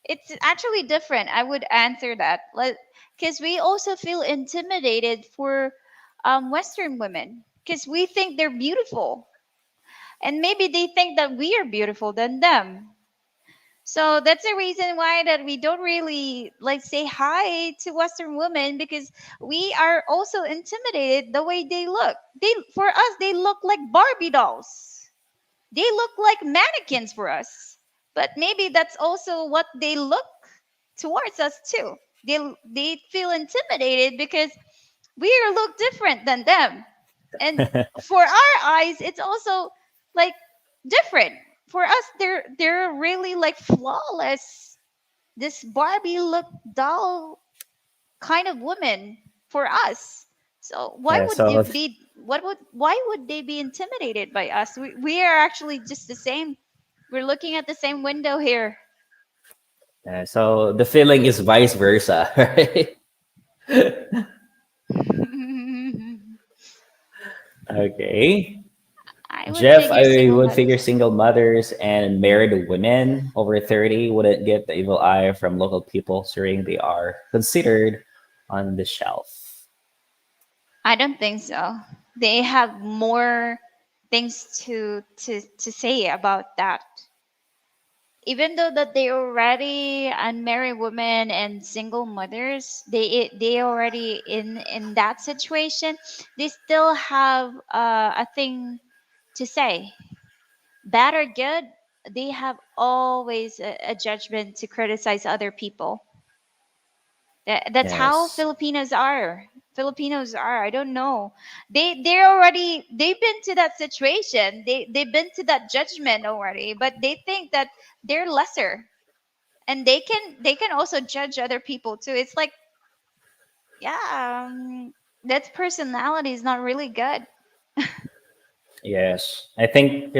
it's actually different. I would answer that. Like, because we also feel intimidated for Western women because we think they're beautiful, and maybe they think that we are beautiful than them. So that's the reason why that we don't really like say hi to Western women because we are also intimidated the way they look. They for us they look like Barbie dolls. They look like mannequins for us. But maybe that's also what they look towards us too. They feel intimidated because we look different than them. And for our eyes, it's also like different. For us, they're really like flawless. This Barbie look doll kind of woman for us. So why
Yeah,
would
so
you be why would they be intimidated by us? We are actually just the same. We're looking at the same window here.
so the feeling is vice versa, right? Okay.
I would
Jeff,
figure
I
single
would figure
mothers.
single mothers and married women over 30 wouldn't get the evil eye from local people, considering they are considered on the shelf.
I don't think so. They have more things to say about that. Even though that they already unmarried women and single mothers, they already in that situation, they still have a thing to say. Bad or good, they have always a judgment to criticize other people. That's how
Yes.
Filipinos are. Filipinos are. I don't know. They're already they've been to that situation. They've been to that judgment already, but they think that they're lesser, and they can also judge other people too. It's like yeah, that personality is not really good.
Yes. I think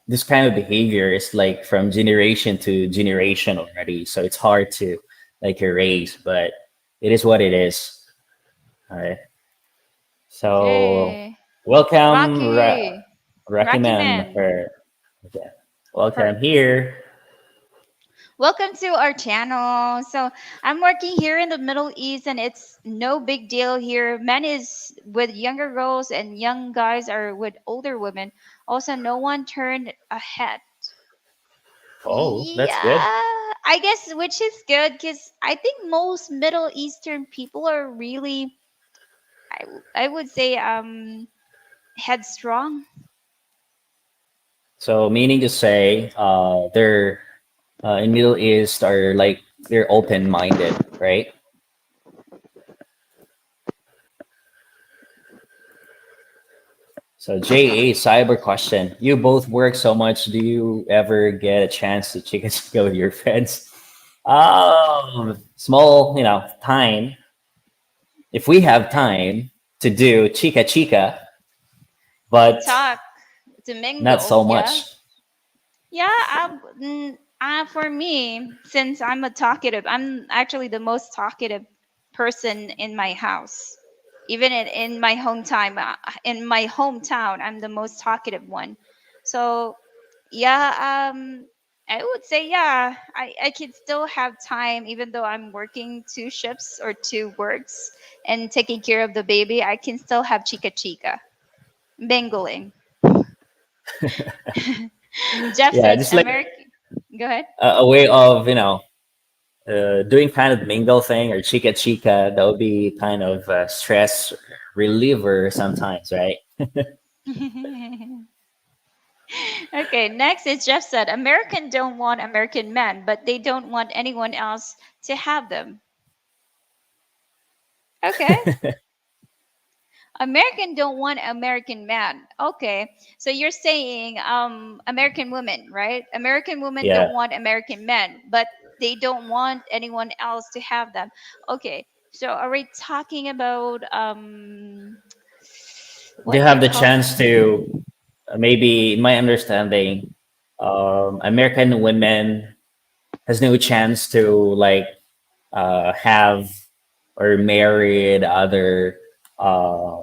this kind of behavior is like from generation to generation already. So it's hard to like erase, but it is what it is. All right. So
Okay,
welcome,
Rocky,
Rocky
Rocky
Man.
Man.
For okay. Welcome
Per-
here.
Welcome to our channel. So I'm working here in the Middle East, and it's no big deal here. Men is with younger girls, and young guys are with older women. Also, no one turned ahead.
Oh, that's good.
Yeah, I guess which is good because I think most Middle Eastern people are really, I would say, headstrong.
So meaning to say, they're in Middle East are like they're open minded, right? So JA cyber question. You both work so much. Do you ever get a chance to chicken chicken with your friends? Small, time. If we have time to do chica chica,
To
but
talk, to
not
mingle,
so
yeah.
much.
Yeah, for me, since I'm a talkative, I'm actually the most talkative person in my house. Even in my hometown, I'm the most talkative one. So Yeah, I would say yeah. I can still have time even though I'm working two shifts or two works and taking care of the baby. I can still have chica chica mingling. Jeff
Yeah,
said
just like
American. Go ahead.
a way of doing kind of mingle thing or chica chica. That would be kind of a stress reliever sometimes, right?
Okay, next is Jeff said American don't want American men, but they don't want anyone else to have them. Okay. American don't want American man. Okay. So you're saying American women, right? American women
Yeah,
don't want American men, but they don't want anyone else to have them. Okay. So are we talking about
they
what do you
have the
call
chance to maybe, in my understanding, American women has no chance to like have or married other uh,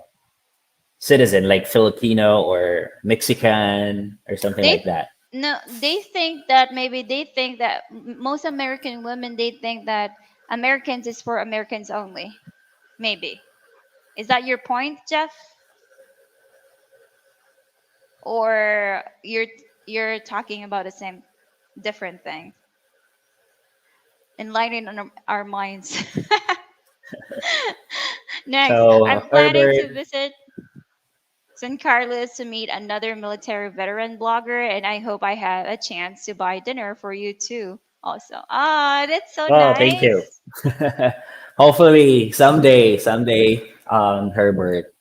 citizen like Filipino or Mexican or something
they
like that.
no, they think that maybe they think that most American women they think that Americans is for Americans only. Maybe. Is that your point, Jeff? Or you're talking about the same different thing? Enlightening our minds. Next,
So
I'm planning
Herbert,
to visit San Carlos to meet another military veteran blogger, and I hope I have a chance to buy dinner for you too. Also, ah, that's so
oh, thank you.
nice.
Hopefully someday, Herbert.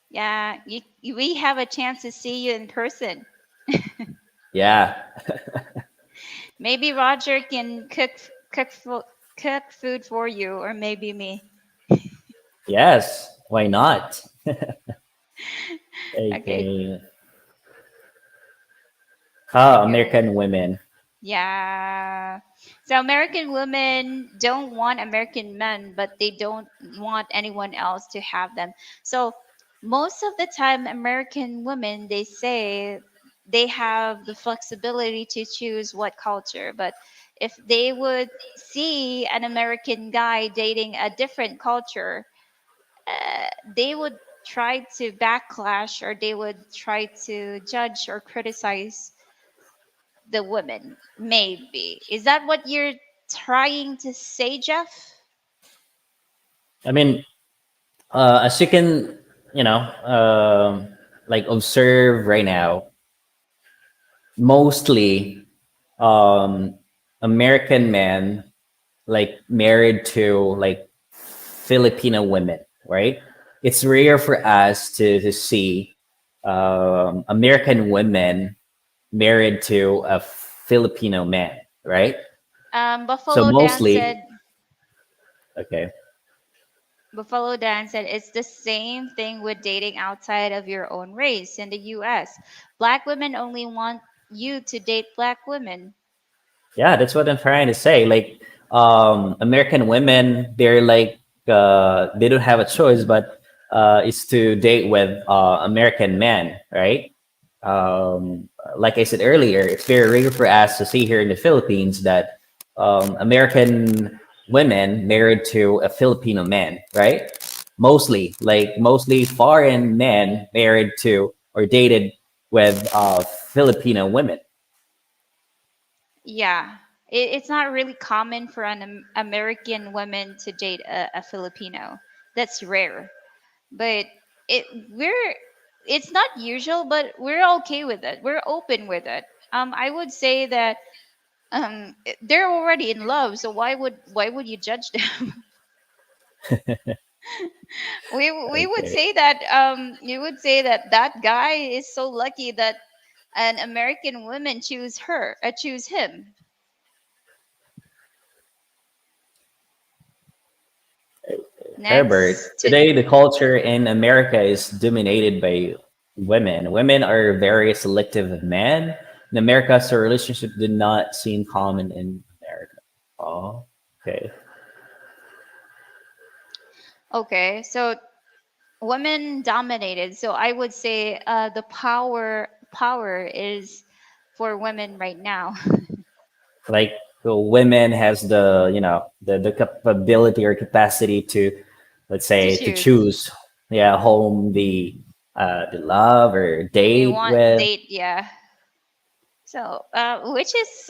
Yeah, we have a chance to see you in person.
Yeah,
Maybe Roger can cook food for you, or maybe me.
yes, why not?
Okay.
Okay. Ah,
Go.
American women.
Yeah. So American women don't want American men, but they don't want anyone else to have them. So most of the time, American women they say they have the flexibility to choose what culture, but if they would see an American guy dating a different culture, they would try to backlash or they would try to judge or criticize the women. Maybe. Is that what you're trying to say, Jeff?
I mean, as you can, you know, like observe right now, mostly um, American men like married to like Filipino women, right? It's rare for us to see American women married to a Filipino man, right? So
Buffalo Dan
mostly,
said,
okay,
Buffalo Dan said it's the same thing with dating outside of your own race in the US. Black women only want you to date black women.
yeah, that's what I'm trying to say. Like, American women, they're like they don't have a choice, but it's to date with American men, right? Like I said earlier, it's very rare for us to see here in the Philippines that American women married to a Filipino man, right? Mostly foreign men married to or dated with Filipino women.
Yeah. It's not really common for an American woman to date a Filipino. That's rare. But it we're it's not usual, but we're okay with it. We're open with it. I would say that they're already in love, so why would you judge them? We would
Okay.
say that you would say that that guy is so lucky that an American woman choose him.
Herbert,
Next to
today the culture in America is dominated by women. Women are very selective of men. In America, so relationship did not seem common in America. Oh, okay.
Okay, so women dominated. So I would say the power is for women right now.
Like the women has the the capability or capacity to, let's
To
say, to
choose.
choose, yeah, whom the love or
They
date
want
with.
date, yeah. So, which is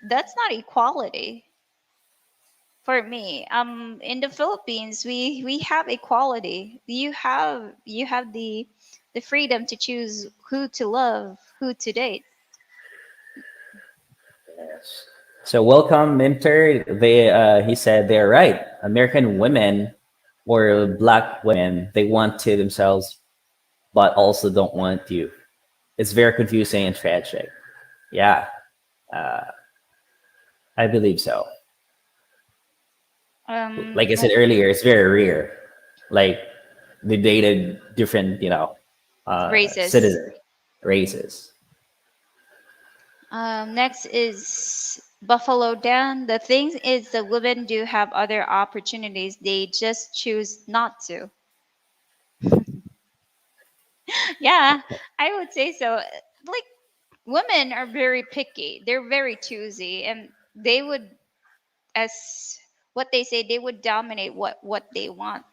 that's not equality for me. In the Philippines, we have equality. You have the freedom to choose who to love, who to date.
Yes. So welcome, Minter. He said they're right. American women or black women, they want to themselves, but also don't want you. It's very confusing and tragic. Yeah, uh, I believe so. Like I said
Well,
earlier, it's very rare. Like they dated different,
races.
citizen races.
Next is Buffalo Dan. The thing is, the women do have other opportunities. They just choose not to. Yeah, I would say so. Like, women are very picky. They're very choosy, and they would, as what they say, they would dominate what they want.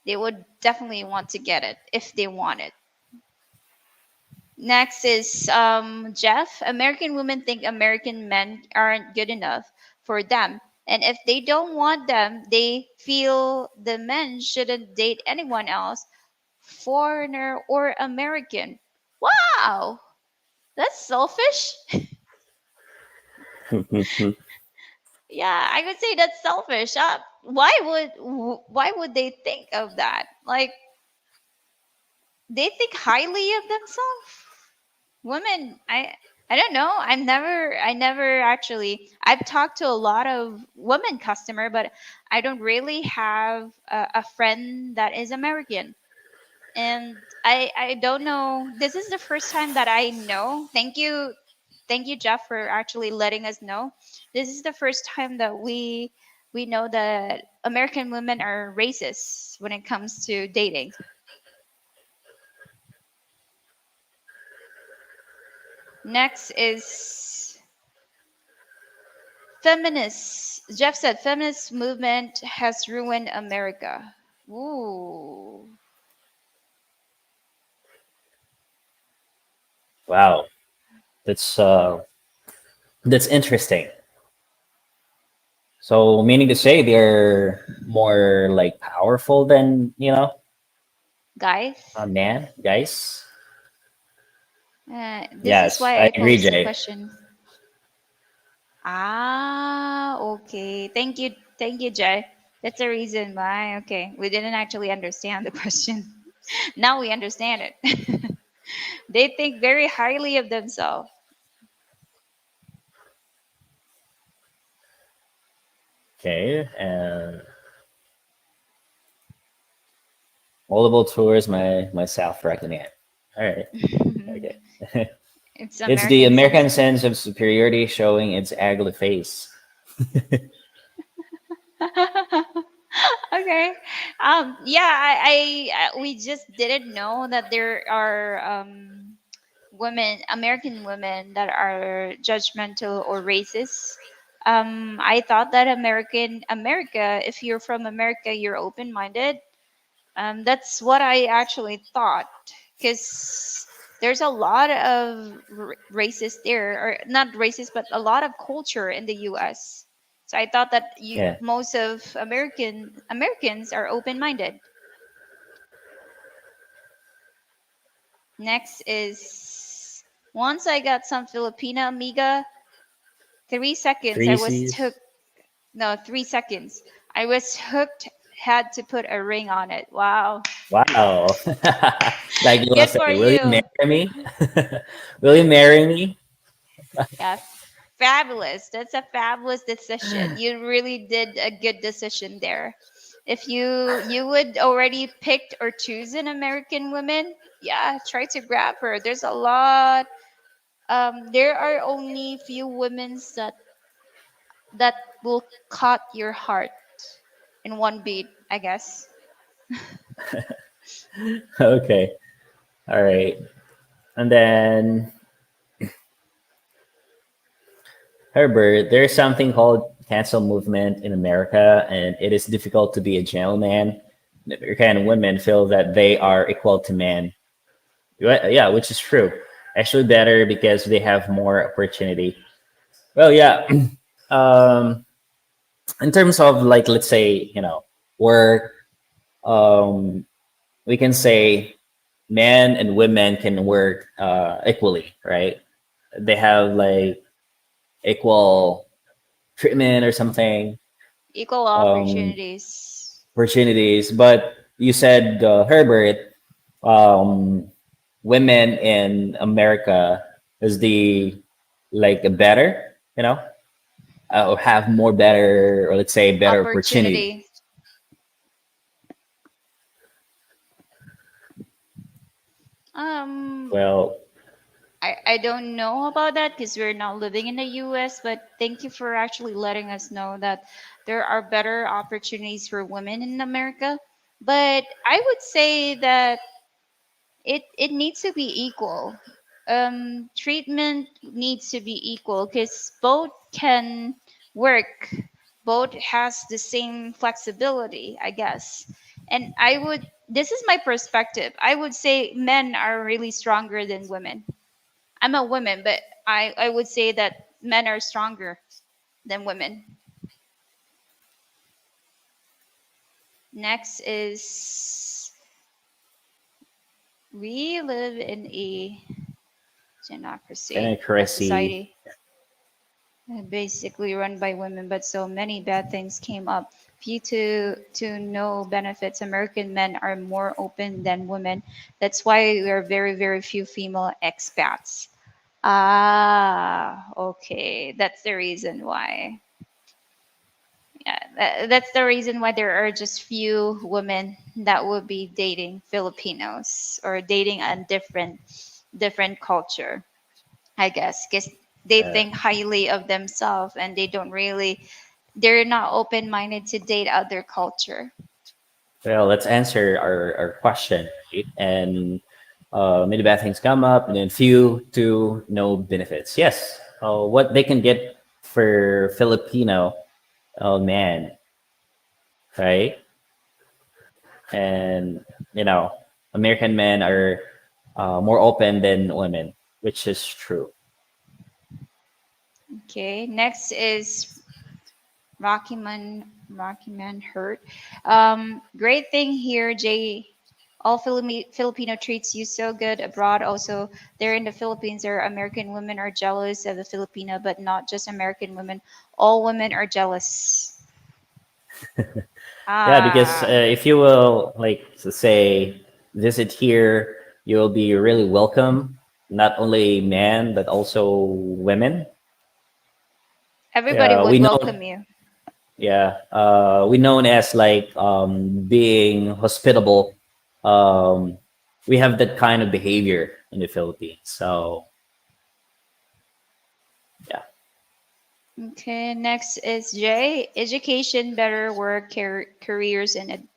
They would definitely want to get it if they want it. Next is Jeff. American women think American men aren't good enough for them. And if they don't want them, they feel the men shouldn't date anyone else, foreigner or American. Wow, that's selfish. Yeah, I would say that's selfish. Why would they think of that? Like, they think highly of themselves. Women, I don't know. I never actually. I've talked to a lot of women customer, but I don't really have a friend that is American. And I don't know. This is the first time that I know. Thank you, Jeff, for actually letting us know. This is the first time that we know that American women are racist when it comes to dating. Next is feminists. Jeff said feminist movement has ruined America. Ooh,
Wow, that's uh, that's interesting. So meaning to say they're more like powerful than
guys.
a man, guys.
This is
Yes,
why
I
I
agree,
posed the
Jay.
question. Ah, okay. Thank you, Jay. That's the reason why. Okay, we didn't actually understand the question. Now we understand it. They think very highly of themselves.
Okay, and multiple tours, my self reckoning. All right. Okay.
It's
It's the
American sense.
American sense of superiority showing its ugly face.
Okay. Yeah, we just didn't know that there are women, American women that are judgmental or racist. I thought that America, if you're from America, you're open-minded. That's what I actually thought, because there's a lot of racist there, or not racist, but a lot of culture in the U.S. So I thought that
Yeah.
most of Americans are open-minded. Next is, once I got some Filipina amiga, 3 seconds I
Three
was
C's.
hooked. No, 3 seconds. I was hooked. Had to put a ring on it. Wow.
Wow. Like you will
Good
say,
for
will you
you.
marry me? Will you marry me?
Yeah, fabulous. That's a fabulous decision. You really did a good decision there. If you would already picked or choose an American woman, yeah, try to grab her. There's a lot. There are only few women that will cut your heart in one beat, I guess.
Okay. All right. And then Herbert, there's something called cancel movement in America, and it is difficult to be a gentleman. American women feel that they are equal to men. Yeah, which is true. Actually, better because they have more opportunity. Well, yeah. Um, in terms of like, let's say, work, um, we can say men and women can work equally, right? They have like equal treatment or something,
Equal
um,
opportunities.
opportunities. But you said, Herbert, um, women in America is the like a better, or have more better, or let's say better opportunity.
Opportunity. Um,
Well,
I don't know about that because we're not living in the US, but thank you for actually letting us know that there are better opportunities for women in America. But I would say that it needs to be equal. Treatment needs to be equal because both can work. Both has the same flexibility, I guess. And I would this is my perspective. I would say men are really stronger than women. I'm a woman, but I would say that men are stronger than women. Next is we live in a democracy, a
democracy.
society basically run by women, but so many bad things came up. Few to no benefits. American men are more open than women. That's why there are very, very few female expats. Ah, okay. That's the reason why. Yeah, that's the reason why there are just few women that would be dating Filipinos or dating a different culture, I guess, because they
Uh,
think highly of themselves and they're not open minded to date other culture.
well, let's answer our question, right? And many bad things come up, and then few to no benefits. Yes, what they can get for Filipino man, right? And you know, American men are more open than women, which is true.
Okay, next is Rocky Man Hurt. Great thing here, Jay. All Filipino treats you so good abroad. Also, there in the Philippines, there American women are jealous of the Filipino, but not just American women. All women are jealous.
Yeah, because
Ah,
if you will like say visit here, you will be really welcome. Not only men but also women.
everybody
Yeah,
would
we know.
welcome you.
Yeah, we known as like being hospitable. Um, we have that kind of behavior in the Philippines. So yeah,
Okay, next is Jay. Education, better work, careers, and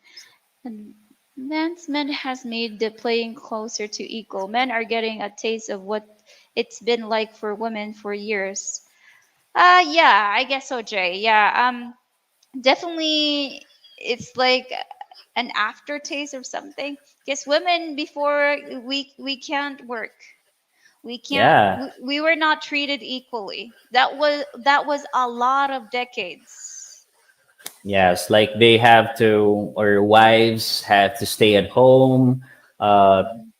advancement has made the playing closer to equal. Men are getting a taste of what it's been like for women for years. Yeah, I guess so, Jay. Yeah, definitely, it's like an aftertaste or something. Because women before we can't work. We can't.
yeah,
We were not treated equally. That was a lot of decades.
yes. Like they have to, or wives have to stay at home, uh,
Mhm.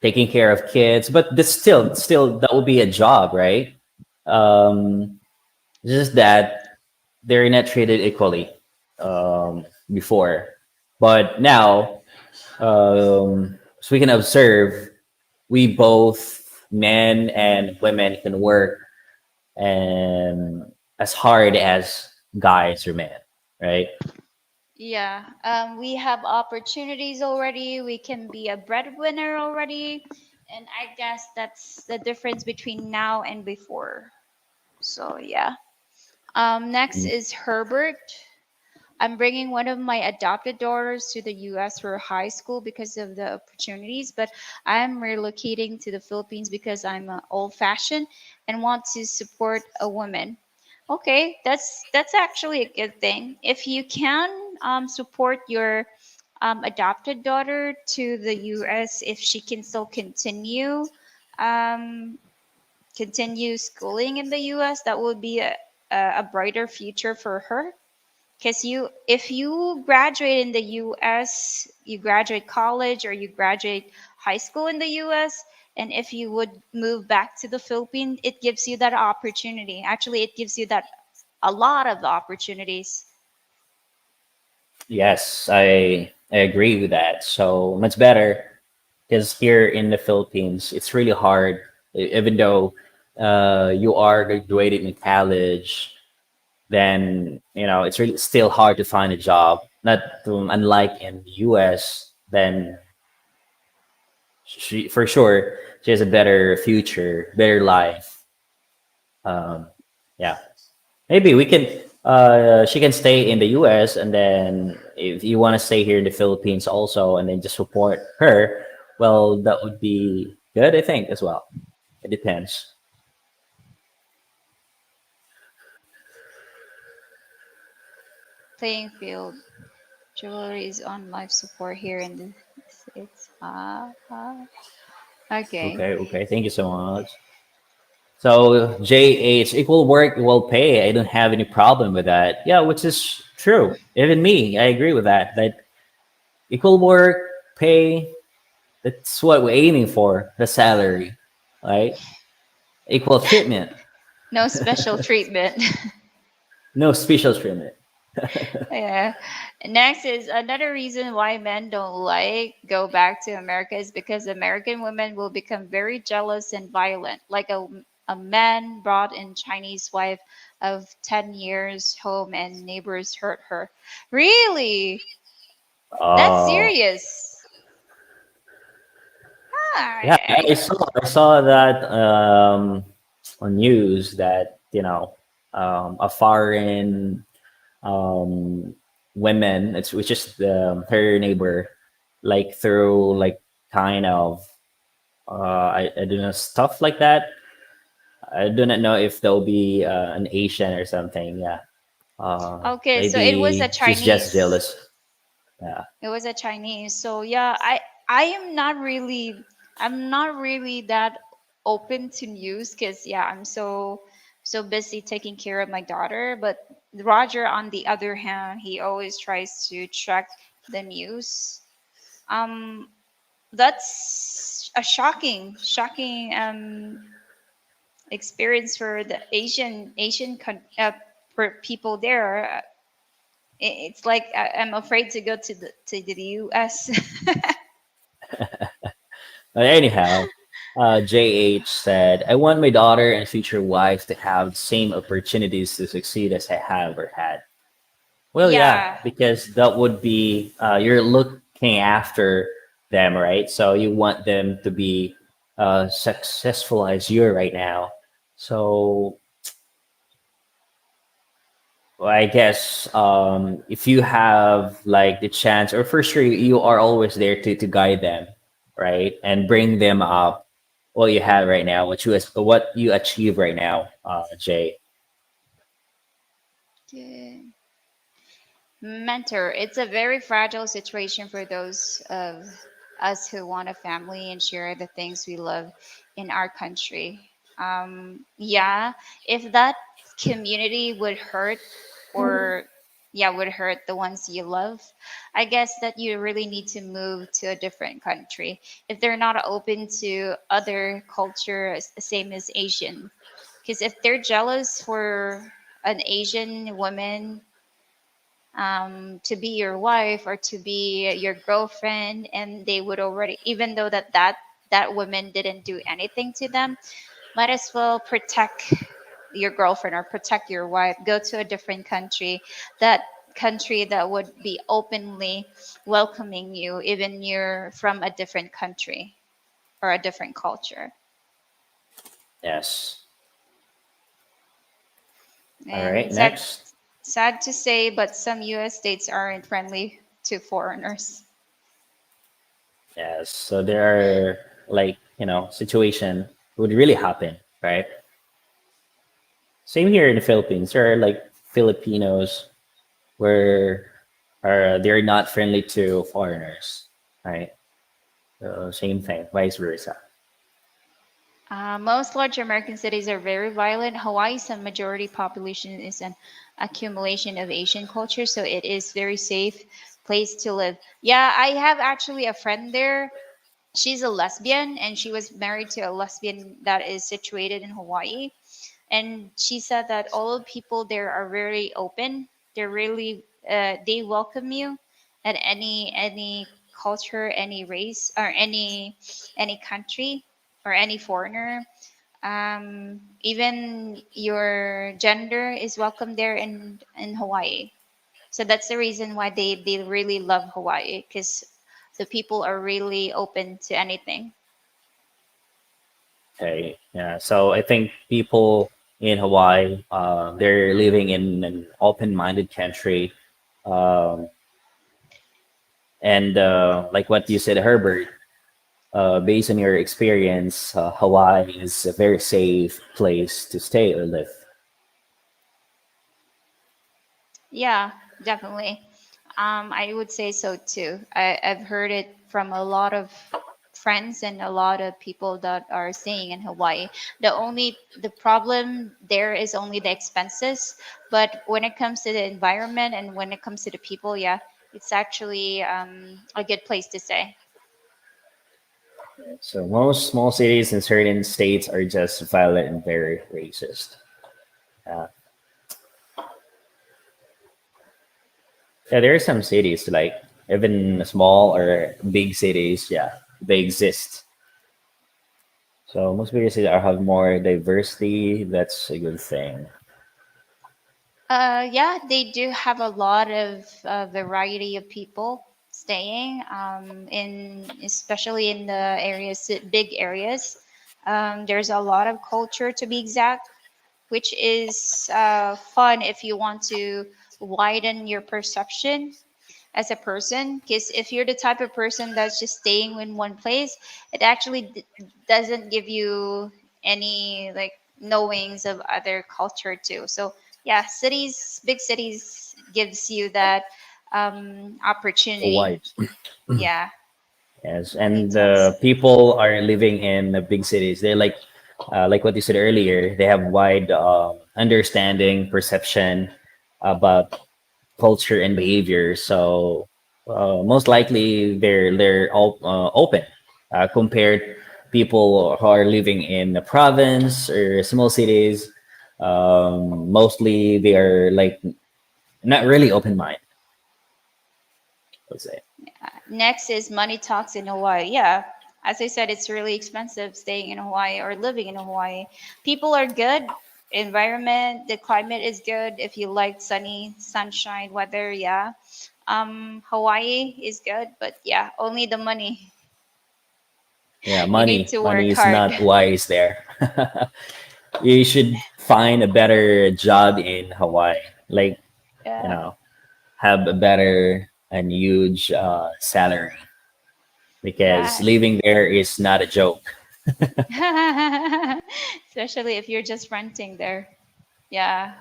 taking care of kids. But this still that would be a job, right? Um, just that they're not treated equally before, but now, as we can observe, we both men and women can work and as hard as guys or men, right?
Yeah, we have opportunities already. We can be a breadwinner already, and I guess that's the difference between now and before. So yeah. Next is Herbert. I'm bringing one of my adopted daughters to the US for high school because of the opportunities, but I'm relocating to the Philippines because I'm old fashioned and want to support a woman. Okay, that's actually a good thing. If you can support your adopted daughter to the US, if she can still um, continue schooling in the US, that would be a brighter future for her. Because if you graduate in the US, you graduate college or you graduate high school in the US, and if you would move back to the Philippines, it gives you that opportunity. Actually, it gives you that a lot of opportunities.
Yes, I agree with that. So much better because here in the Philippines, it's really hard. Even though you are graduating in college, then it's really still hard to find a job. Not unlike in the U.S., then for sure she has a better future, better life. Um, yeah. Maybe we can. She can stay in the U.S. and then if you want to stay here in the Philippines also, and then just support her, well, that would be good. I think as well. It depends.
Playing field. Jewelry is on life support here in the States. Okay.
Okay. Okay. Thank you so much. So JH equal work, equal pay. I don't have any problem with that. Yeah, which is true. Even me, I agree with that. That equal work, pay. That's what we're aiming for. The salary, right? Equal treatment.
No special treatment.
No special treatment.
Yeah. Next is another reason why men don't like go back to America is because American women will become very jealous and violent. Like a man brought in Chinese wife of 10 years home and neighbors hurt her. Really? That's
Oh,
serious.
yeah.
Ah,
I saw that on news that a foreign um, women, which is her neighbor, like through like kind of I don't know stuff like that. I do not know if there'll be an Asian or something. Yeah,
okay, so it was a
maybe she's just
Chinese.
jealous. Yeah,
It was a Chinese. So yeah, I am not really I'm not really that open to news because yeah, I'm so busy taking care of my daughter. But Roger, on the other hand, he always tries to check the news. Um, that's a shocking experience for the people there. It's like I'm afraid to go to the US.
but anyhow, JH said, "I want my daughter and future wife to have the same opportunities to succeed as I have or had." Well, yeah,
Yeah.
because that would be you're looking after them, right? So you want them to be successful as you're right now. So well, I guess if you have like the chance, or for sure you are always there to guide them, right, and bring them up what you have right now, what you achieve right now, Jay.
Yeah. Mentor. It's a very fragile situation for those of us who want a family and share the things we love in our country. Yeah, if that community would hurt or yeah, would hurt the ones you love, I guess that you really need to move to a different country if they're not open to other cultures, same as Asian. Because if they're jealous for an Asian woman to be your wife or to be your girlfriend, and they would already, even though that woman didn't do anything to them, might as well protect your girlfriend or protect your wife. Go to a different country, that country that would be openly welcoming you, even you're from a different country or a different culture.
Yes. All
And
right, next.
Sad to say, but some US states aren't friendly to foreigners.
Yes. So there are like, situation would really happen, right? Same here in the Philippines. There are like Filipinos where they're not friendly to foreigners, right? So same thing, vice versa.
Most large American cities are very violent. Hawaii's a majority population is an accumulation of Asian culture, so it is very safe place to live. Yeah, I have actually a friend there. She's a lesbian and she was married to a lesbian that is situated in Hawaii. And she said that all the people there are very open. They're really they welcome you at any culture, any race, or any country or any foreigner. Even your gender is welcome there in Hawaii. So that's the reason why they really love Hawaii because the people are really open to anything.
Okay. Yeah. So I think people in Hawaii, they're living in an open-minded country. Um, and like what you said, Herbert, based on your experience, Hawaii is a very safe place to stay or live.
Yeah, definitely. I would say so too. I've heard it from a lot of friends and a lot of people that are staying in Hawaii. The problem there is only the expenses, but when it comes to the environment and when it comes to the people, yeah, it's actually a good place to stay.
So most small cities in certain states are just violent and very racist. Uh, yeah, there are some cities like even small or big cities. Yeah, they exist. So most bigger cities are have more diversity. That's a good thing.
Yeah, they do have a lot of variety of people staying in, especially in the areas, big areas. There's a lot of culture to be exact, which is fun if you want to widen your perception as a person. Because if you're the type of person that's just staying in one place, it actually doesn't give you any like knowings of other culture too. So yeah, big cities gives you that opportunity.
White.
Yeah,
Yes,
it
and
does.
people are living in the big cities. They like what you said earlier. They have wide understanding, perception about culture and behavior. So most likely they're all open compared people who are living in the province or small cities. Mostly they are like not really open mind. Let's say.
Next is money talks in Hawaii. Yeah, as I said, it's really expensive staying in Hawaii or living in Hawaii. People are good. Environment, the climate is good. If you like sunny, sunshine weather, yeah. Hawaii is good, but yeah, only the money.
Yeah,
You need
money.
to
Money
work
is
hard.
not wise there. You should find a better job in Hawaii. Like, you
Yeah,
know, have a better and huge salary because
yeah.
living there is not a joke.
Especially if you're just renting there. Yeah,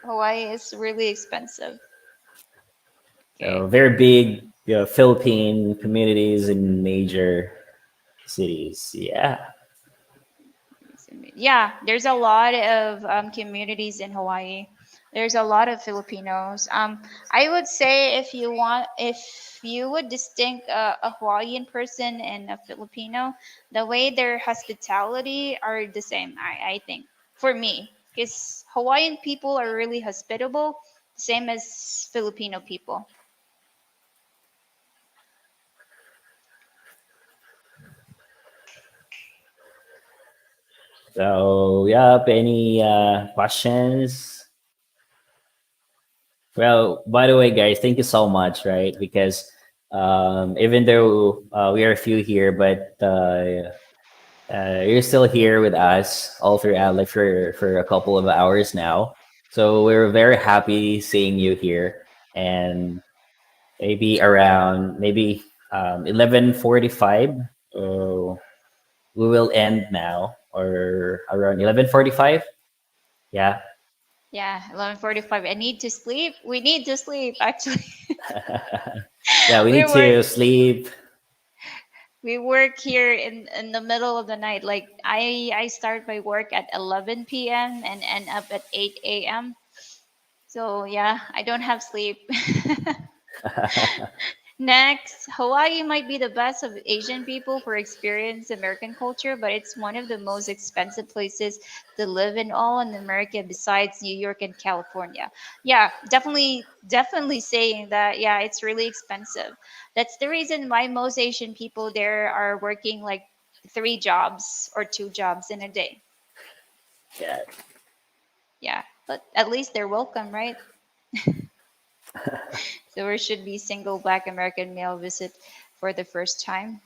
Hawaii is really expensive.
So
Okay.
very big Philippine communities in major cities. Yeah.
Yeah, there's a lot of communities in Hawaii. There's a lot of Filipinos. I would say if you would distinct a Hawaiian person and a Filipino, the way their hospitality are the same. I think for me, because Hawaiian people are really hospitable, same as Filipino people.
So yeah, any questions? Well, by the way, guys, thank you so much, right? Because even though we are a few here, but you're still here with us all throughout, like for a couple of hours now. So we're very happy seeing you here, and maybe around maybe 11:45. Uh, we will end now, or around 11:45. Yeah.
Yeah, 11:45. I need to sleep. We need to sleep actually.
Yeah, we
we
need
work
to sleep.
we work here in the middle of the night. Like I start my work at 11 p.m. and end up at 8 a.m. So yeah, I don't have sleep. Next, Hawaii might be the best of Asian people for experience American culture, but it's one of the most expensive places to live in all in America besides New York and California. Yeah, definitely saying that, yeah, it's really expensive. That's the reason why most Asian people there are working like three jobs or two jobs in a day.
Yeah.
Yeah, but at least they're welcome, right? So there should be single black American male visit for the first time.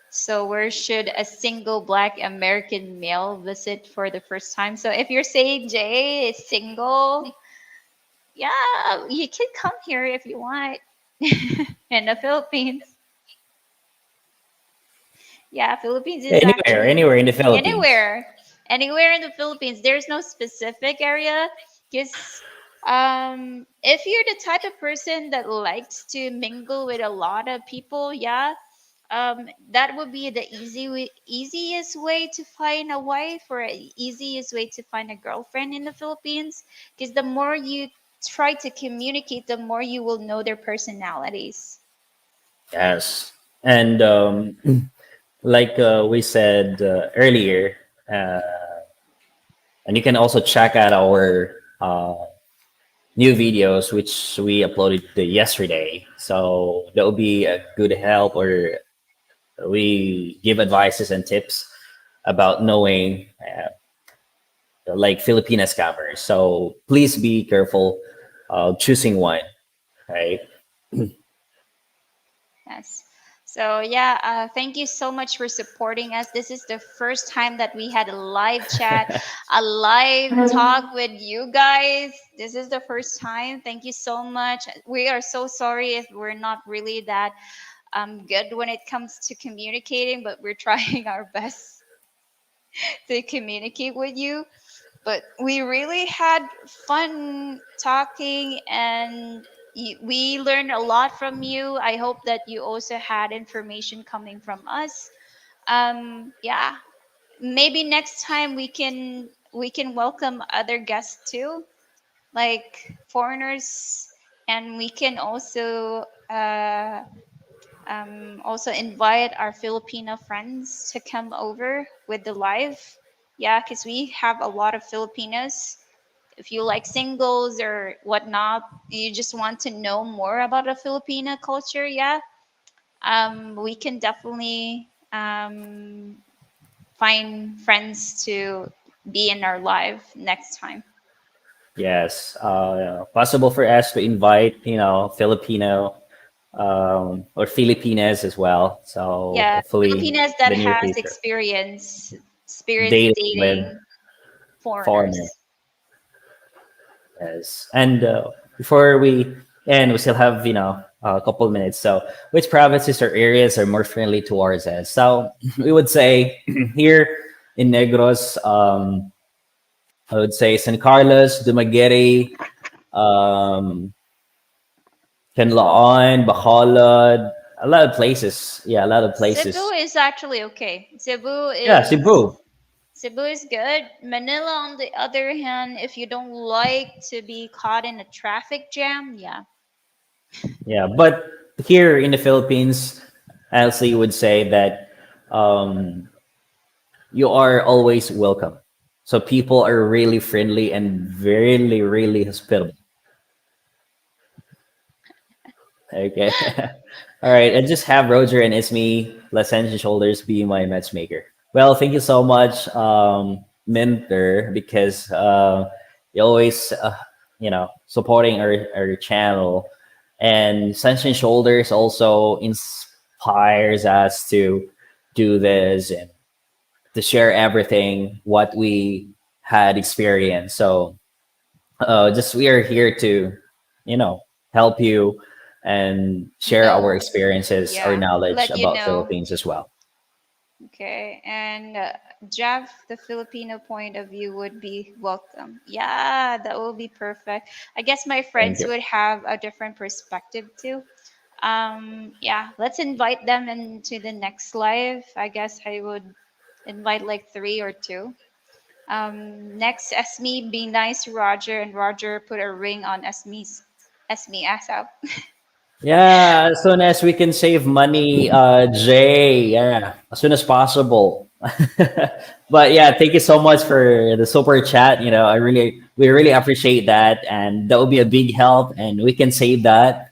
So where should a single black American male visit for the first time? So if you're saying Jay is single, yeah, you can come here if you want. In the Philippines. Yeah, Philippines is
Anywhere,
actually
anywhere in the Philippines.
anywhere. Anywhere in the Philippines. There's no specific area because if you're the type of person that likes to mingle with a lot of people, yeah, that would be the easiest way to find a wife or easiest way to find a girlfriend in the Philippines. Because the more you try to communicate, the more you will know their personalities.
Yes. And like we said earlier, uh, and you can also check out our new videos, which we uploaded yesterday. So that will be a good help, or we give advices and tips about knowing like Filipina scammers. So please be careful choosing one, right?
Yes. So yeah, thank you so much for supporting us. This is the first time that we had a live chat, a live talk with you guys. This is the first time. Thank you so much. We are so sorry if we're not really that good when it comes to communicating, but we're trying our best to communicate with you. But we really had fun talking and we learned a lot from you. I hope that you also had information coming from us. Yeah, maybe next time we can welcome other guests too, like foreigners, and we can also invite our Filipino friends to come over with the live. Yeah, because we have a lot of Filipinos. If you like singles or whatnot, you just want to know more about the Filipino culture, yeah, we can definitely find friends to be in our live next time.
Yes, possible for us to invite, Filipino or Filipinas as well. So
Yeah,
hopefully,
Filipinas
in
that
the near
has
future,
experience
dating with
dating
foreigner.
foreigners.
Yes, and before we end, we still have a couple minutes. So, which provinces or areas are more friendly towards us? So we would say here in Negros, I would say San Carlos, Dumaguete, um, Canlaon, Bacolod, a lot of places. Yeah, a lot of
Cebu
places.
is actually okay.
Yeah, Cebu.
Cebu is good. Manila, on the other hand, if you don't like to be caught in a traffic jam, yeah.
Yeah, but here in the Philippines, I also would say that um, you are always welcome. So people are really friendly and really, really hospitable. Okay. All right. And just have Roger and Ismi, Let's Hands and Shoulders be my matchmaker. Well, thank you so much, Mentor, because you always, supporting our channel. And Sunshine Shoulders also inspires us to do this. And to share everything what we had experienced. So just we are here to, you know, help you and share our
No.
experiences, our
Yeah.
knowledge
Let you
about
know.
Philippines as well.
Okay. And Jeff, the Filipino point of view would be welcome. Yeah, that will be perfect. I guess my
Thank
friends
you.
would have a different perspective too. Yeah, let's invite them into the next live. I guess I would invite like three or two. Next, Esme, be nice to Roger, and Roger put a ring on Esme ass up.
Yeah, as soon as we can save money, Jay, yeah, as soon as possible. But yeah, thank you so much for the super chat. You know, we really appreciate that, and that will be a big help, and we can save that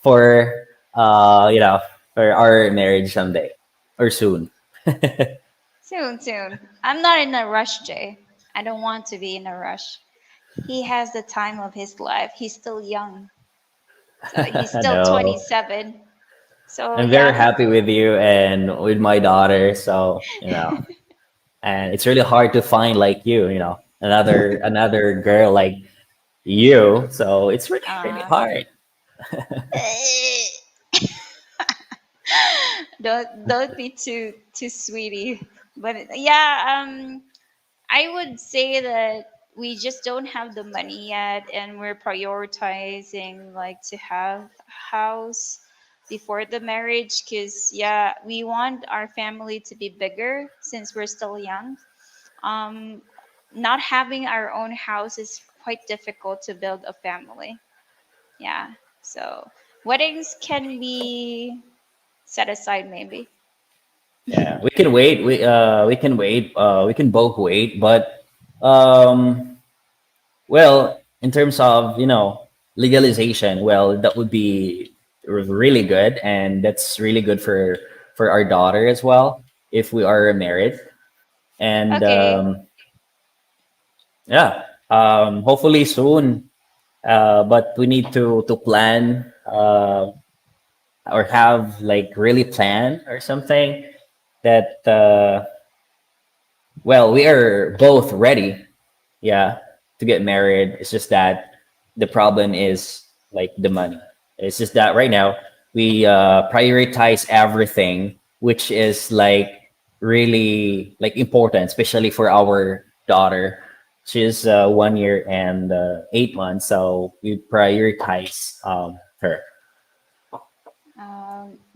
for you know, for our marriage someday or soon.
Soon, soon. I'm not in a rush, Jay. I don't want to be in a rush. He has the time of his life. He's still young. So he's still
No,
27. So
I'm very
yeah.
happy with you and with my daughter. So you know, and it's really hard to find like you know, another girl like you. So it's really
Uh,
hard.
don't be too sweetie. But yeah, I would say that we just don't have the money yet, and we're prioritizing like to have a house before the marriage because yeah, we want our family to be bigger since we're still young. Um, Not having our own house is quite difficult to build a family. Yeah, so weddings can be set aside maybe.
Yeah, we can wait. We can wait. We can both wait. But um, well, in terms of you know legalization, well, that would be really good, and that's really good for our daughter as well if we are married. And
Okay.
yeah, hopefully soon. But we need to plan or have like really plan or something that well we are both ready, yeah, to get married. It's just that the problem is like the money. It's just that right now we prioritize everything which is like really like important, especially for our daughter. She's 1 year and 8 months, so we prioritize her.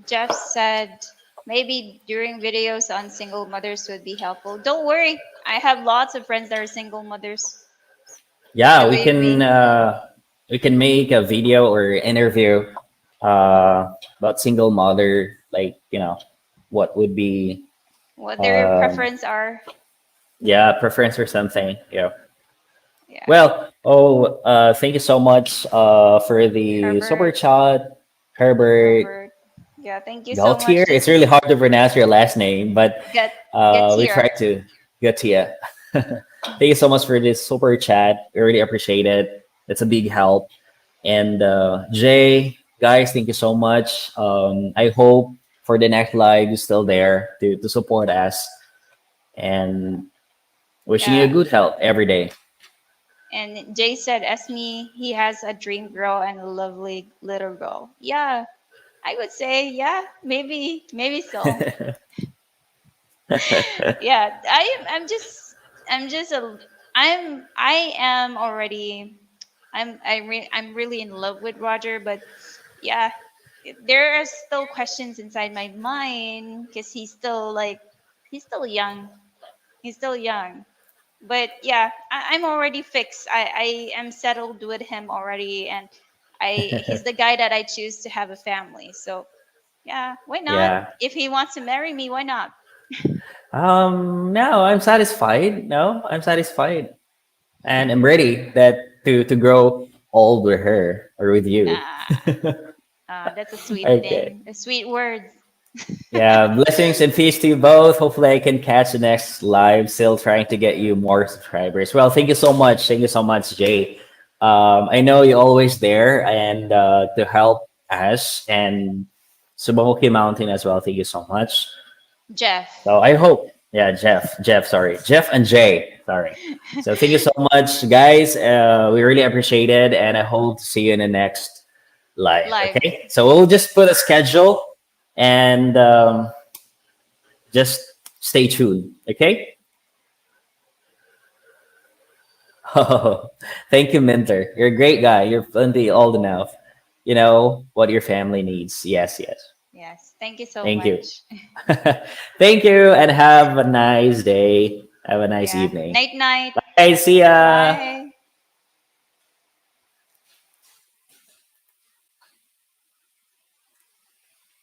Jeff said maybe during videos on single mothers would be helpful. Don't worry, I have lots of friends that are single mothers.
Yeah,
Believe me.
we can make a video or interview about single mother, like you know what would be
What their
um,
preference are.
yeah, preference or something. Yeah.
Yeah.
Well, thank you so much for the super
Herbert,
chat, Herbert
Herbert. Yeah, thank you so
Gautier.
much.
It's really hard to pronounce your last name, but
Get
we
here.
try to get to you. Thank you so much for this super chat. I really appreciate it. It's a big help. And Jay, guys, thank you so much. I hope for the next live you're still there to support us and wishing you
Yeah.
good health every day.
And Jay said, Esme, he has a dream girl and a lovely little girl. Yeah, I would say, yeah, maybe so. Yeah, I'm just a, I am already, I'm really in love with Roger, but yeah, there are still questions inside my mind because he's still young. He's still young. But yeah, I'm already fixed. I am settled with him already, and I he's the guy that I choose to have a family. So yeah, why not?
Yeah.
If he wants to marry me, why not?
No, I'm satisfied. No, I'm satified. And I'm ready that to grow old with her or with you.
Ah, that's a sweet
Okay.
thing. The sweet words.
Yeah, blessings and peace to you both. Hopefully, I can catch the next live. Still trying to get you more subscribers. Well, thank you so much. Thank you so much, Jay. I know you're always there and to help us and Subamuki Mountain as well. Thank you so much.
Jeff.
So I hope. Yeah, Jeff, sorry. Jeff and Jay, sorry. So thank you so much, guys. We really appreciate it, and I hope to see you in the next live.
Live.
Okay, so we'll just put a schedule and just stay tuned. Okay. Oh, thank you, Minter. You're a great guy. You're plenty old enough. You know what your family needs. Yes, yes.
Yes. Thank you so
Thank you.
much.
Thank you, and have a nice day. Have a nice
Yeah.
evening.
Night night.
Bye. See ya.
Bye.